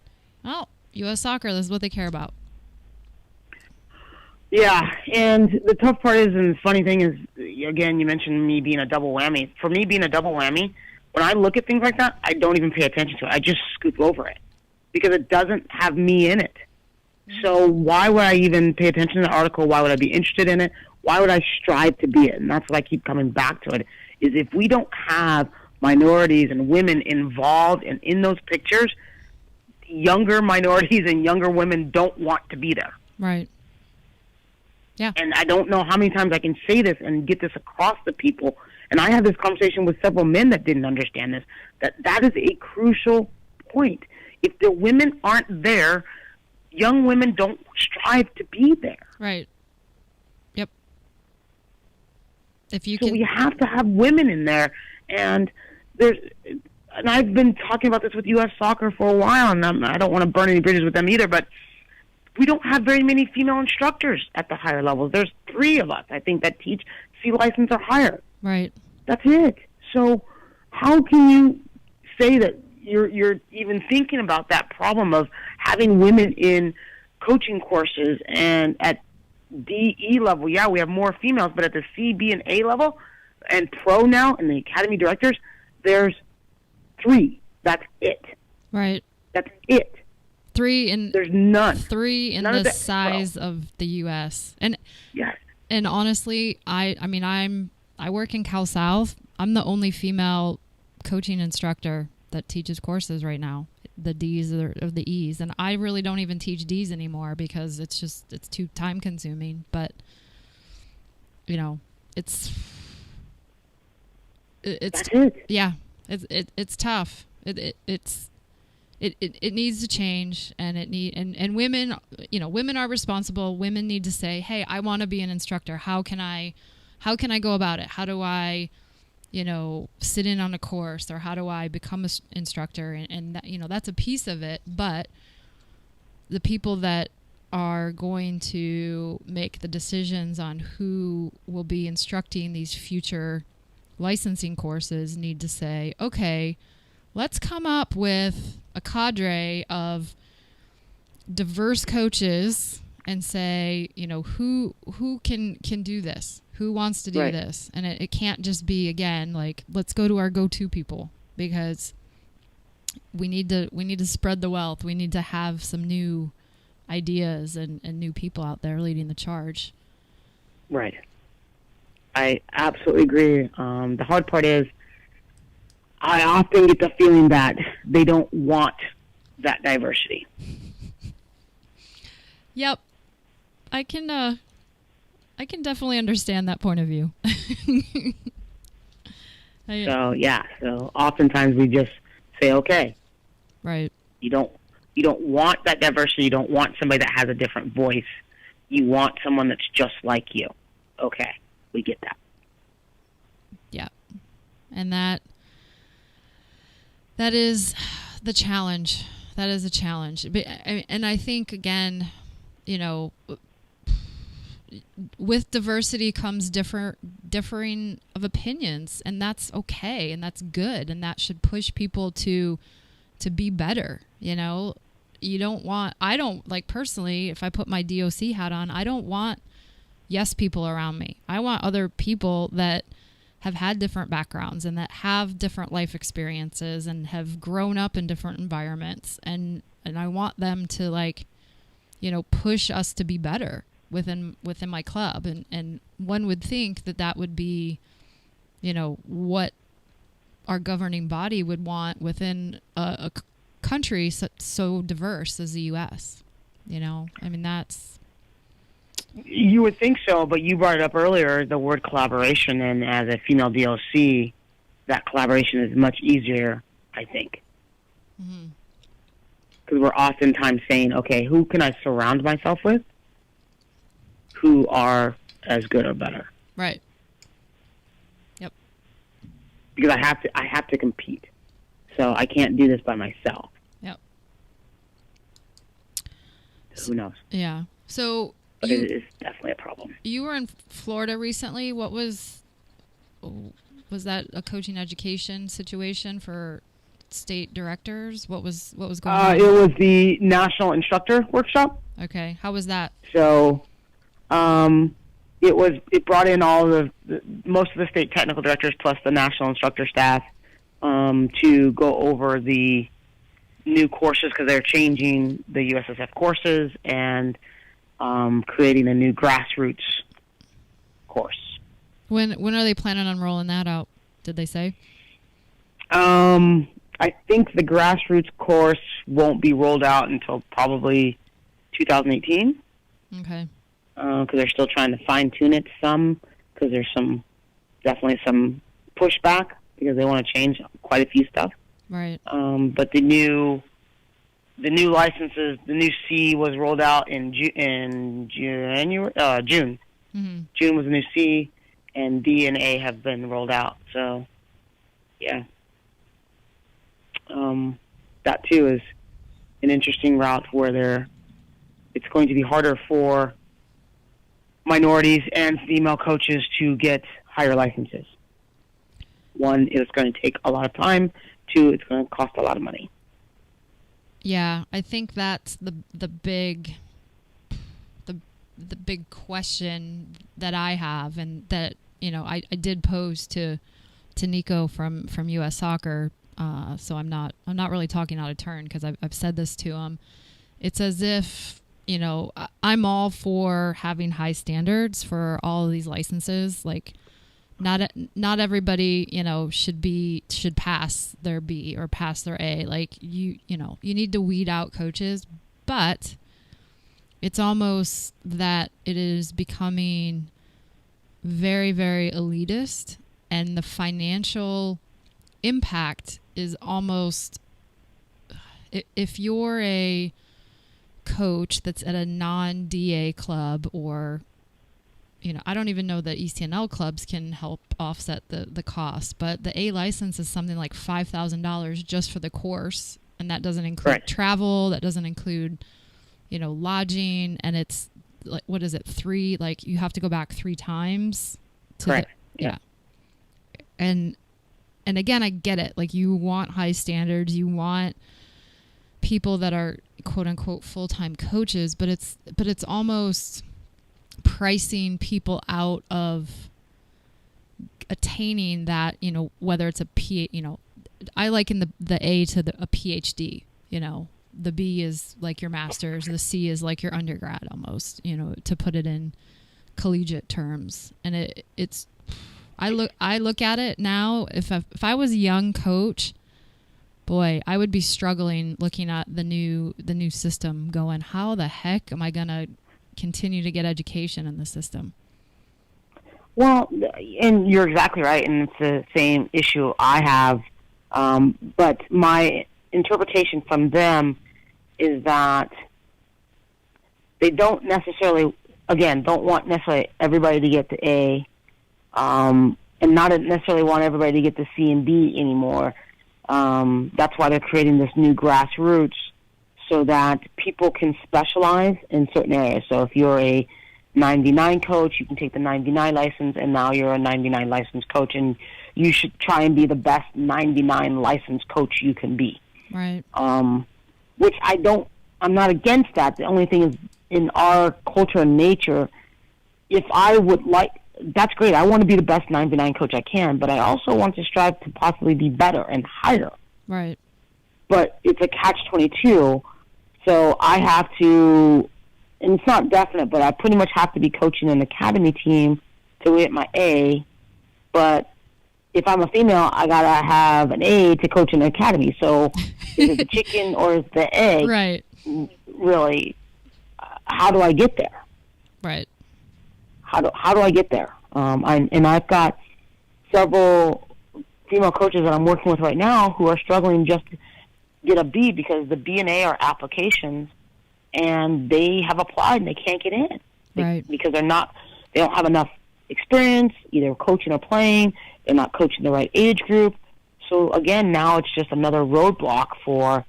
oh, U.S. soccer, this is what they care about. Yeah, and the tough part is, and the funny thing is, again, you mentioned me being a double whammy. For me, being a double whammy, when I look at things like that, I don't even pay attention to it. I just scoop over it because it doesn't have me in it. So why would I even pay attention to the article? Why would I be interested in it? Why would I strive to be it? And that's what I keep coming back to it, is if we don't have minorities and women involved and in those pictures, younger minorities and younger women don't want to be there. Right. Yeah. And I don't know how many times I can say this and get this across to people. And I had this conversation with several men that didn't understand this, that is a crucial point. If the women aren't there, young women don't strive to be there. Right. Yep. So we have to have women in there. And I've been talking about this with U.S. Soccer for a while, and I don't want to burn any bridges with them either, but we don't have very many female instructors at the higher levels. There's 3 of us, I think, that teach C license or higher. Right. That's it. So how can you say that you're even thinking about that problem of having women in coaching courses? And at DE level, yeah, we have more females, but at the C, B, and A level, and pro now, and the academy directors, there's 3. That's it. Right. That's it. 3 in there's none. 3 in none the size of the U.S. And yes. And honestly, I work in Cal South. I'm the only female coaching instructor that teaches courses right now, the D's or the E's, and I really don't even teach D's anymore because it's too time consuming. But it's That's it. Yeah, it's tough. It needs to change, and and women, women are responsible. Women need to say, hey, I want to be an instructor. How can I go about it? How do I sit in on a course, or how do I become an instructor? And that, that's a piece of it. But the people that are going to make the decisions on who will be instructing these future licensing courses need to say, okay, let's come up with a cadre of diverse coaches and say, who can do this? Who wants to do Right. this? And it can't just be, again, like, let's go to our go-to people, because we need to spread the wealth. We need to have some new ideas and new people out there leading the charge. Right. I absolutely agree. The hard part is I often get the feeling that they don't want that diversity. Yep. I can definitely understand that point of view. So oftentimes we just say, okay, Right. you don't want that diversity. You don't want somebody that has a different voice. You want someone that's just like you. Okay, we get that. Yeah. And that is the challenge. That is a challenge. And I think, again, with diversity comes differing of opinions, and that's okay, and that's good, and that should push people to be better. I don't, like, personally, if I put my DOC hat on, I don't want yes people around me. I want other people that have had different backgrounds and that have different life experiences and have grown up in different environments, and I want them to, like, push us to be better within my club. And one would think that would be, what our governing body would want within a country so diverse as the U.S. That's... You would think so, but you brought it up earlier, the word collaboration, and as a female DOC, that collaboration is much easier, I think. Mm-hmm. Because we're oftentimes saying, okay, who can I surround myself with who are as good or better? Right. Yep. Because I have to compete. So I can't do this by myself. Yep. So who knows? Yeah. So but it is definitely a problem. You were in Florida recently. What was that a coaching education situation for state directors? What was going on? It was the National Instructor Workshop. Okay. How was that? So it brought in all most of the state technical directors plus the national instructor staff to go over the new courses, because they're changing the USSF courses and creating a new grassroots course. When are they planning on rolling that out? Did they say? I think the grassroots course won't be rolled out until probably 2018. Okay. Because they're still trying to fine-tune it some, because there's definitely some pushback, because they want to change quite a few stuff. Right. But the new licenses, the new C was rolled out in June. Mm-hmm. June was the new C, and D and A have been rolled out. So, yeah. That too is an interesting route where it's going to be harder for minorities and female coaches to get higher licenses. One, it's going to take a lot of time. Two, it's going to cost a lot of money. Yeah, I think that's the big question that I have, and that I did pose to Nico from US Soccer. So I'm not really talking out of turn, because I've said this to him. It's as if I'm all for having high standards for all of these licenses. Like, not everybody should pass their B or pass their A. Like, you need to weed out coaches, but it's almost that it is becoming very, very elitist, and the financial impact is almost, if you're a coach that's at a non-DA club, or I don't even know that ECNL clubs can help offset the cost, but the A license is something like $5,000 just for the course, and that doesn't include travel, that doesn't include, lodging, and it's like, what is it, you have to go back 3 times. Yeah. And again, I get it. Like, you want high standards, you want people that are quote unquote full-time coaches, but it's almost pricing people out of attaining that, whether it's I liken the A to a PhD, the B is like your master's, the C is like your undergrad almost, to put it in collegiate terms. And it's I look at it now, if I was a young coach, boy, I would be struggling looking at the new system going, how the heck am I going to continue to get education in the system? Well, and you're exactly right, and it's the same issue I have. But my interpretation from them is that they don't want necessarily everybody to get the A, and not necessarily want everybody to get the C and B anymore. That's why they're creating this new grassroots, so that people can specialize in certain areas. So if you're a 99 coach, you can take the 99 license, and now you're a 99 licensed coach, and you should try and be the best 99 licensed coach you can be. Right. Which I'm not against that. The only thing is, in our culture and nature, if I would that's great. I want to be the best 99 coach I can, but I also want to strive to possibly be better and higher. Right. But it's a catch-22, so I have to, and it's not definite, but I pretty much have to be coaching an academy team to get my A, but if I'm a female, I got to have an A to coach an academy. So is it the chicken or is it the egg? Right. Really, how do I get there? Right. How do I get there? I've got several female coaches that I'm working with right now who are struggling just to get a B, because the B and A are applications, and they have applied and they can't get in. Right. Because they don't have enough experience, either coaching or playing. They're not coaching the right age group. So again, now it's just another roadblock for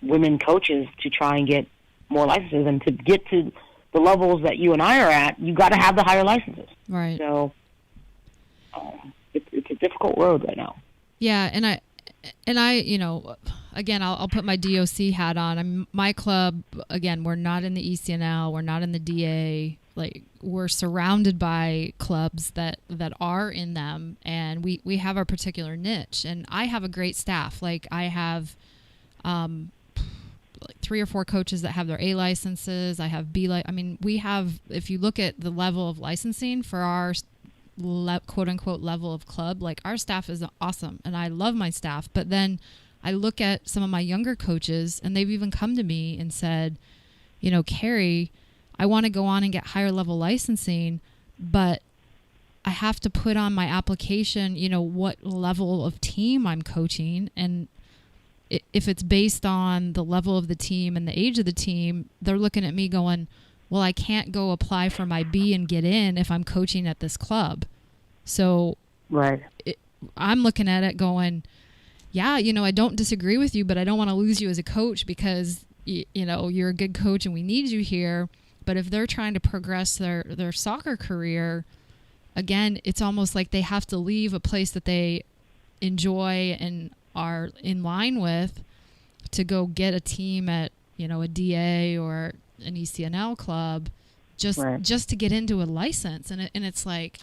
women coaches to try and get more licenses, and to get to the levels that you and I are at, you got to have the higher licenses. Right. So it's a difficult road right now. Yeah, and I, again, I'll put my DOC hat on. My club, again, we're not in the ECNL, we're not in the DA. Like, we're surrounded by clubs that are in them, and we have our particular niche. And I have a great staff. Like, I have like 3 or 4 coaches that have their A licenses. I have B. We have, if you look at the level of licensing for our quote unquote level of club, like, our staff is awesome, and I love my staff. But then I look at some of my younger coaches, and they've even come to me and said, Carrie, I want to go on and get higher level licensing, but I have to put on my application, what level of team I'm coaching. And if it's based on the level of the team and the age of the team, they're looking at me going, well, I can't go apply for my B and get in if I'm coaching at this club. So right. I'm looking at it going, yeah, I don't disagree with you, but I don't want to lose you as a coach, because, you're a good coach and we need you here. But if they're trying to progress their soccer career, again, it's almost like they have to leave a place that they enjoy and are in line with to go get a team at, a DA or an ECNL club just to get into a license. And it's like,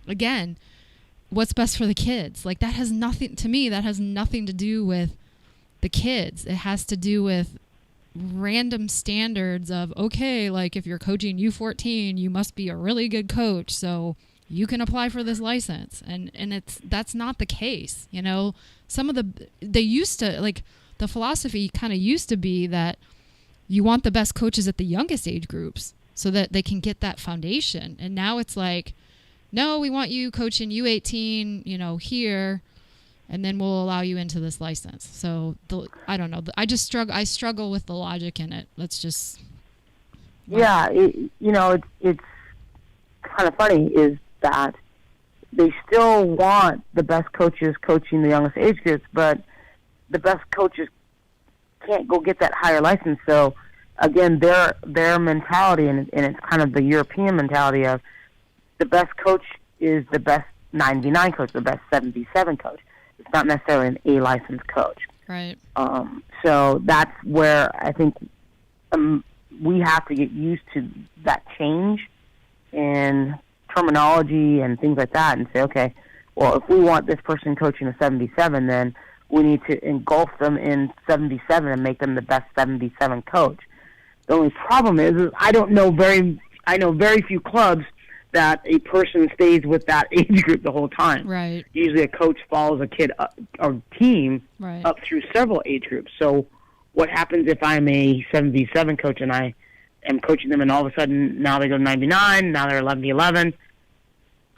again, what's best for the kids? Like, that has nothing to do with the kids. It has to do with random standards of, okay, like, if you're coaching U14, you must be a really good coach, so you can apply for this license. And that's not the case. They used to, like, the philosophy kind of used to be that you want the best coaches at the youngest age groups so that they can get that foundation. And now it's like, no, we want you coaching U18, here, and then we'll allow you into this license. So I don't know. I struggle with the logic in it. Let's just. Yeah, it's kind of funny is that they still want the best coaches coaching the youngest age groups, but the best coaches can't go get that higher license. So again, their mentality, and it's kind of the European mentality of the best coach is the best 9v9 coach, the best 7v7 coach. It's not necessarily an A licensed coach. Right. So that's where I think we have to get used to that change in terminology and things like that, and say, okay, well, if we want this person coaching a 7v7, then we need to engulf them in 7v7 and make them the best 7v7 coach. The only problem is I know very few clubs that a person stays with that age group the whole time. Right. Usually a coach follows a kid or team right. up through several age groups. So what happens if I'm a 7v7 coach and I am coaching them and all of a sudden now they go to 9v9, now they're 11v11?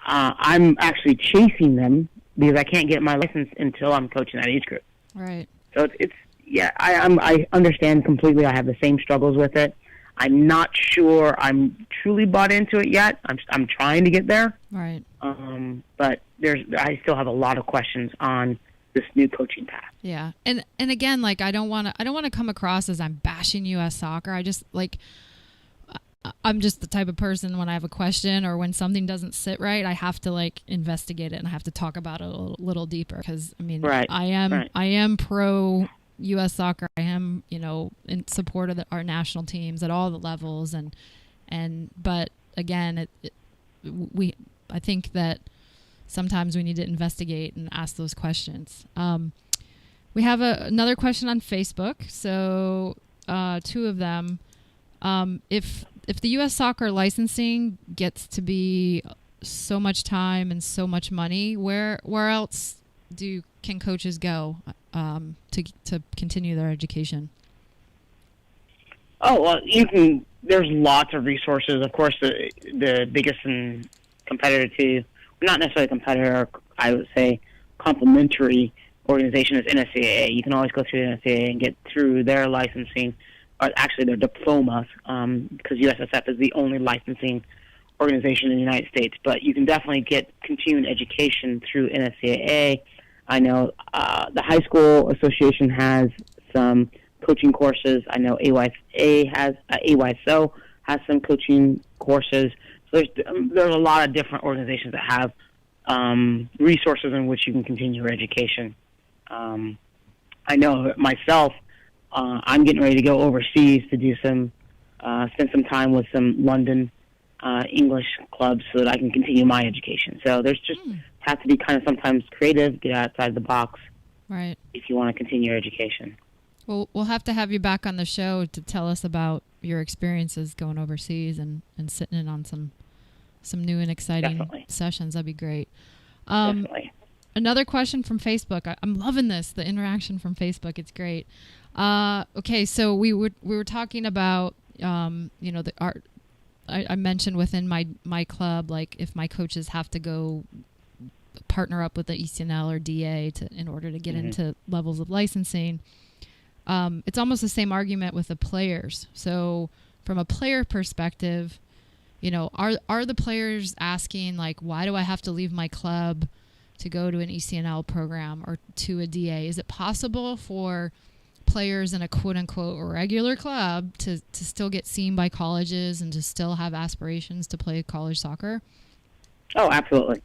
I'm actually chasing them because I can't get my license until I'm coaching that age group. Right. So I understand completely. I have the same struggles with it. I'm not sure I'm truly bought into it yet. I'm trying to get there. Right. But I still have a lot of questions on this new coaching path. Yeah. And again, like I don't want to come across as I'm bashing US soccer. I'm just the type of person when I have a question or when something doesn't sit right, I have to like investigate it and I have to talk about it a little deeper because I mean, right. I am pro U.S. soccer. I am, in support of our national teams at all the levels, but again, I think that sometimes we need to investigate and ask those questions. We have another question on Facebook. So, two of them. If the U.S. soccer licensing gets to be so much time and so much money, where else can coaches go to continue their education? Oh, well, there's lots of resources. Of course, the biggest competitor to, not necessarily a competitor, I would say complementary organization is NSCAA. You can always go through NSCAA and get through their licensing, or actually their diplomas, because USSF is the only licensing organization in the United States. But you can definitely get continuing education through NSCAA. I know the High School Association has some coaching courses. I know AYSO has some coaching courses. So there's a lot of different organizations that have resources in which you can continue your education. I know myself, I'm getting ready to go overseas to do spend some time with some London English clubs so that I can continue my education. So there's just have to be kind of sometimes creative, get outside the box, right? If you want to continue your education. Well, we'll have to have you back on the show to tell us about your experiences going overseas and sitting in on some new and exciting sessions. That'd be great. Definitely. Another question from Facebook. I'm loving this, the interaction from Facebook. It's great. Okay, so we were talking about the art. I mentioned within my club, like if my coaches have to go partner up with the ECNL or DA in order to get into levels of licensing. It's almost the same argument with the players. So from a player perspective, are the players asking like, why do I have to leave my club to go to an ECNL program or to a DA? Is it possible for players in a quote-unquote regular club to still get seen by colleges and to still have aspirations to play college soccer? Oh, absolutely.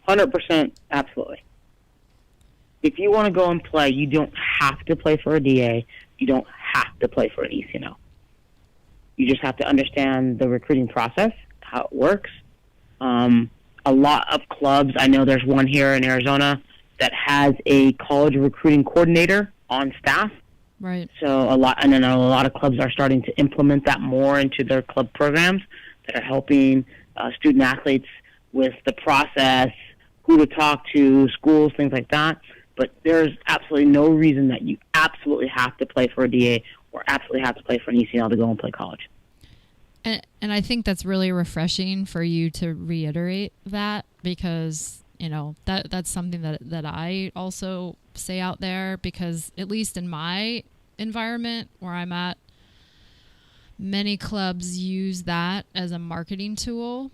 100% absolutely. If you want to go and play, you don't have to play for a DA. You don't have to play for an ECNL. You just have to understand the recruiting process, how it works. A lot of clubs, I know there's one here in Arizona that has a college recruiting coordinator on staff. Right. So a lot of clubs are starting to implement that more into their club programs that are helping student athletes with the process, who to talk to, schools, things like that. But there's absolutely no reason that you absolutely have to play for a DA or absolutely have to play for an ECNL to go and play college. And I think that's really refreshing for you to reiterate that, because that's something that I also say out there, because at least in my environment where I'm at, many clubs use that as a marketing tool,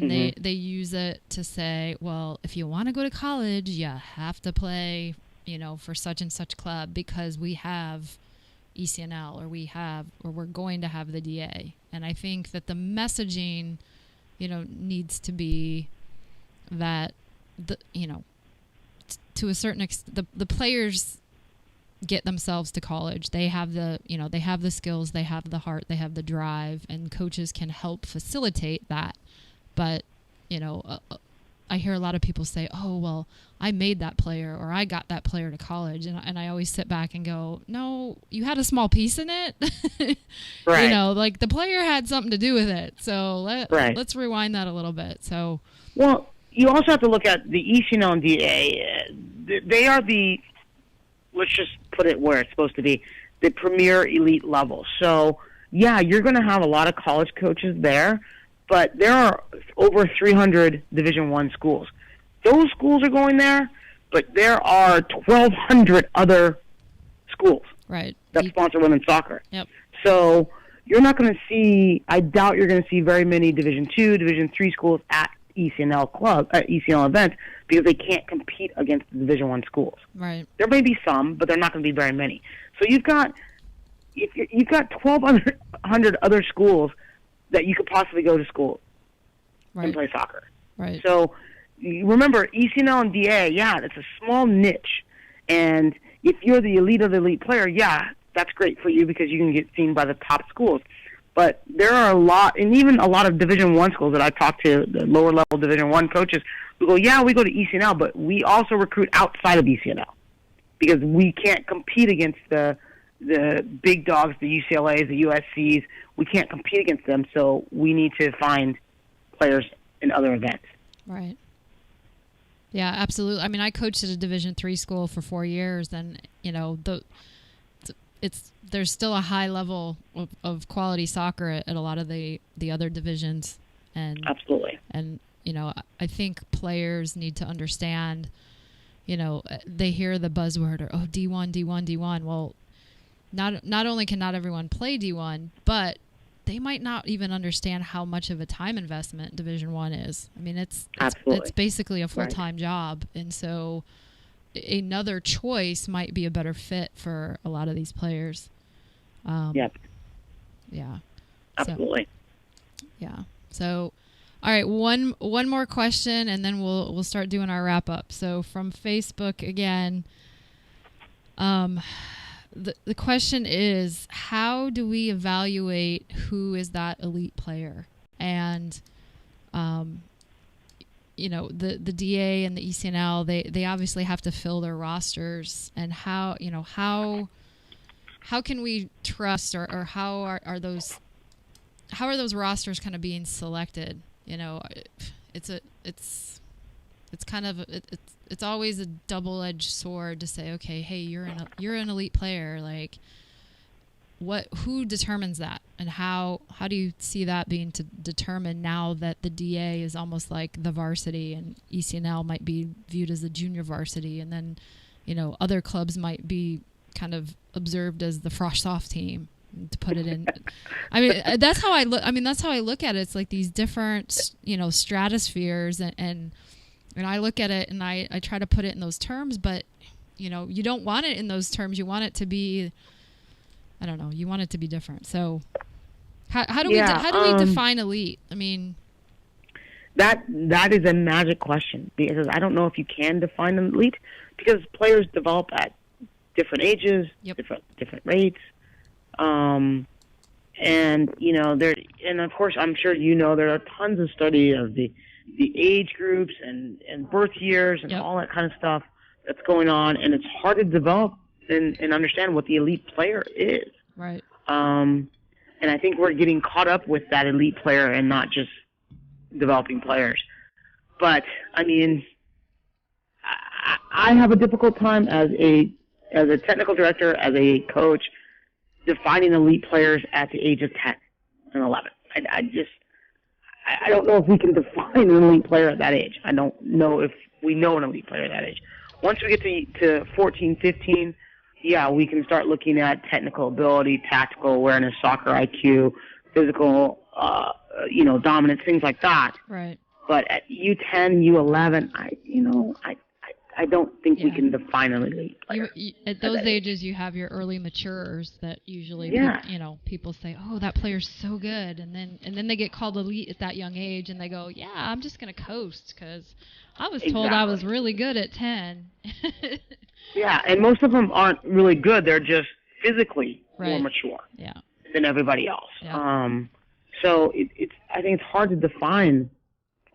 And they use it to say, well, if you want to go to college, you have to play, for such and such club because we have ECNL or we're going to have the DA. And I think that the messaging, needs to be that to a certain extent, the players get themselves to college. They have they have the skills, they have the heart, they have the drive, and coaches can help facilitate that. But, I hear a lot of people say, oh, well, I made that player or I got that player to college. And I always sit back and go, no, you had a small piece in it. Right. The player had something to do with it. So let's rewind that a little bit. So, well, you also have to look at the ECNL and DA. They are let's just put it where it's supposed to be, the premier elite level. So, yeah, you're going to have a lot of college coaches there, but there are over 300 Division I schools. Those schools are going there, but there are 1,200 other schools that sponsor women's soccer. Yep. So you're not going to see, I doubt you're going to see very many Division II, Division III schools at ECNL events because they can't compete against the Division I schools. Right. There may be some, but they're not going to be very many. So you've got 1,200 other schools that you could possibly go to school and play soccer. Right. So remember, ECNL and DA, it's a small niche. And if you're the elite of the elite player, that's great for you because you can get seen by the top schools. But there are a lot, and even a lot of Division I schools that I talk to, the lower level Division I coaches, who go, we go to ECNL, but we also recruit outside of ECNL because we can't compete against the big dogs, the UCLAs, the USCs. We can't compete against them, so we need to find players in other events. Right. Yeah, absolutely. I mean, I coached at a Division III school for 4 years, and there's still a high level of quality soccer at a lot of the other divisions. And absolutely. And I think players need to understand. They hear the buzzword or D1, D1, D1. Well, not only can not everyone play D1, but they might not even understand how much of a time investment Division I is. I mean, it's basically a full-time job, and so another choice might be a better fit for a lot of these players. Yep. Yeah. Absolutely. So, all right, one more question, and then we'll start doing our wrap up. So from Facebook again. The question is, how do we evaluate who is that elite player? And, the DA and the ECNL, they obviously have to fill their rosters. And how can we trust or how are those rosters kind of being selected? It's always a double-edged sword to say, okay, hey, you're an elite player. Like, who determines that, and how do you see that being determined now that the DA is almost like the varsity and ECNL might be viewed as a junior varsity, and then other clubs might be kind of observed as the frosh-off team, to put it in. I mean, that's how I look. I mean, that's how I look at it. It's like these different stratospheres, and I look at it and I try to put it in those terms, but you don't want it in those terms. You want it to be, I don't know, you want it to be different. So how do we define elite? I mean, that is a magic question, because I don't know if you can define an elite, because players develop at different ages, different rates. And of course, I'm sure there are tons of study of the age groups and birth years and all that kind of stuff that's going on, and it's hard to develop and understand what the elite player is. Right. And I think we're getting caught up with that elite player and not just developing players. But I mean, I have a difficult time as a technical director, as a coach, defining elite players at the age of 10 and 11. I don't know if we can define an elite player at that age. I don't know if we know an elite player at that age. Once we get to 14, 15, we can start looking at technical ability, tactical awareness, soccer IQ, physical, dominance, things like that. Right. But at U10, U11, I don't think we can define an elite player. At those ages, you have your early maturers that usually, people say, "Oh, that player's so good," and then they get called elite at that young age, and they go, "Yeah, I'm just gonna coast because I was told I was really good at 10." Yeah, and most of them aren't really good; they're just physically more mature than everybody else. Yeah. So I think it's hard to define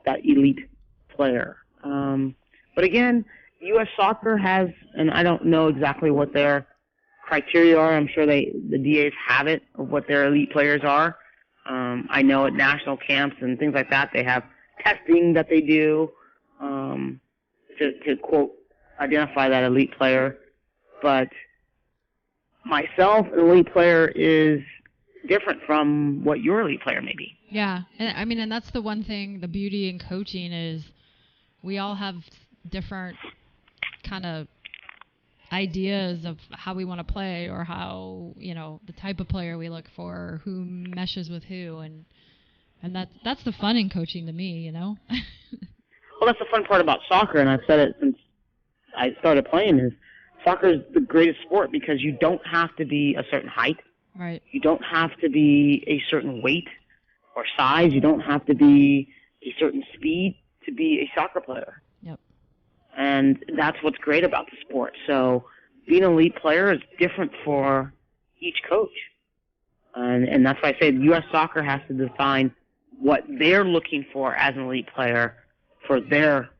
that elite player. But again, U.S. Soccer has, and I don't know exactly what their criteria are. I'm sure the DAs have it of what their elite players are. I know at national camps and things like that, they have testing that they do to quote identify that elite player. But myself, an elite player is different from what your elite player may be. Yeah, and that's the one thing, the beauty in coaching is we all have different kind of ideas of how we want to play or how, the type of player we look for, or who meshes with who, and that's the fun in coaching to me, Well, that's the fun part about soccer, and I've said it since I started playing, is soccer is the greatest sport because you don't have to be a certain height. Right. You don't have to be a certain weight or size. You don't have to be a certain speed to be a soccer player. Yep. And that's what's great about the sport. So being an elite player is different for each coach. And that's why I say U.S. Soccer has to define what they're looking for as an elite player for their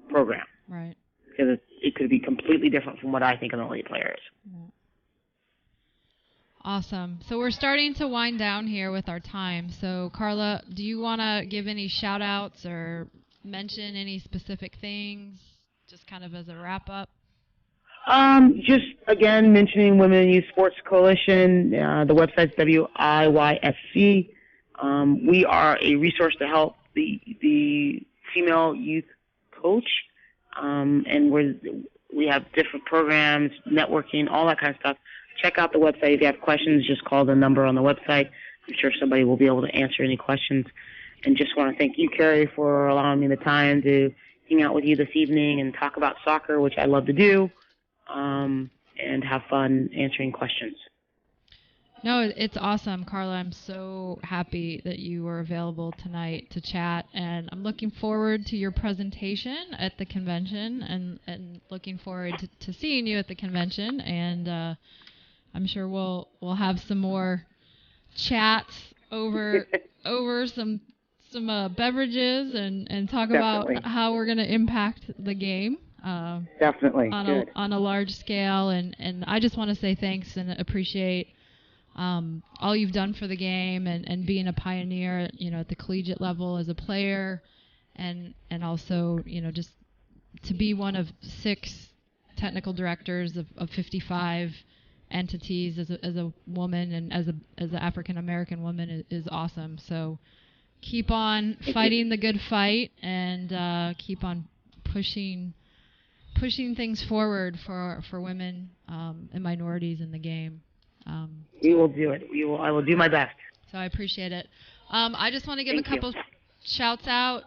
program. Right. Because it could be completely different from what I think an elite player is. Yeah. Awesome. So we're starting to wind down here with our time. So, Carla, do you want to give any shout-outs or mention any specific things, just kind of as a wrap-up? Just, again, mentioning Women in Youth Sports Coalition. The website's WIYSC. We are a resource to help the female youth coach. And we have different programs, networking, all that kind of stuff. Check out the website. If you have questions, just call the number on the website. I'm sure somebody will be able to answer any questions. And just want to thank you, Carrie, for allowing me the time to hang out with you this evening and talk about soccer, which I love to do, and have fun answering questions. No, it's awesome, Carla. I'm so happy that you were available tonight to chat, and I'm looking forward to your presentation at the convention, and looking forward to seeing you at the convention. And I'm sure we'll have some more chats over some beverages and talk Definitely. about how we're going to impact the game. Definitely. On a large scale, and I just want to say thanks and appreciate all you've done for the game and being a pioneer, at the collegiate level as a player, and also, just to be one of 6 technical directors of 55 entities as a woman and as an African American woman is awesome. So keep on fighting the good fight and keep on pushing things forward for women and minorities in the game. We will do it. I will do my best. So I appreciate it. I just want to give a couple shouts out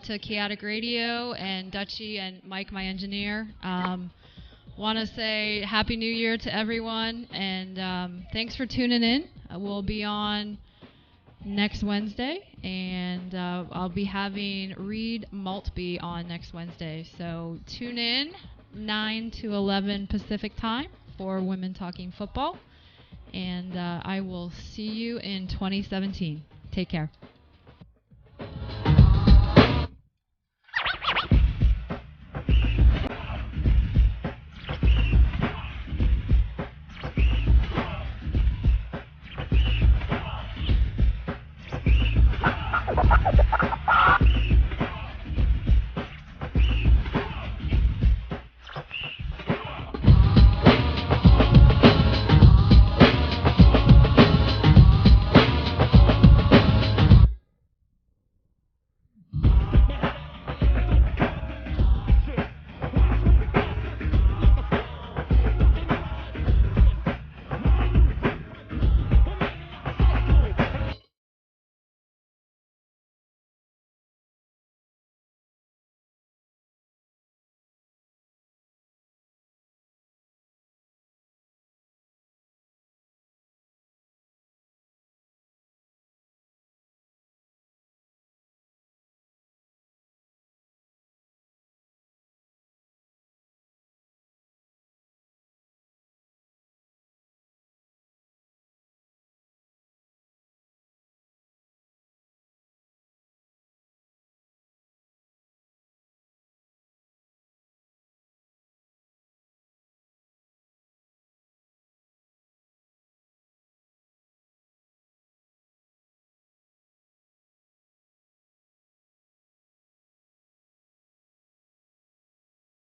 to KaoticRadio and Dutchie and Mike, my engineer. Want to say Happy New Year to everyone, and thanks for tuning in. We'll be on next Wednesday, and I'll be having Reed Maltby on next Wednesday. So tune in 9 to 11 Pacific time for Women Talking Football. And I will see you in 2017. Take care.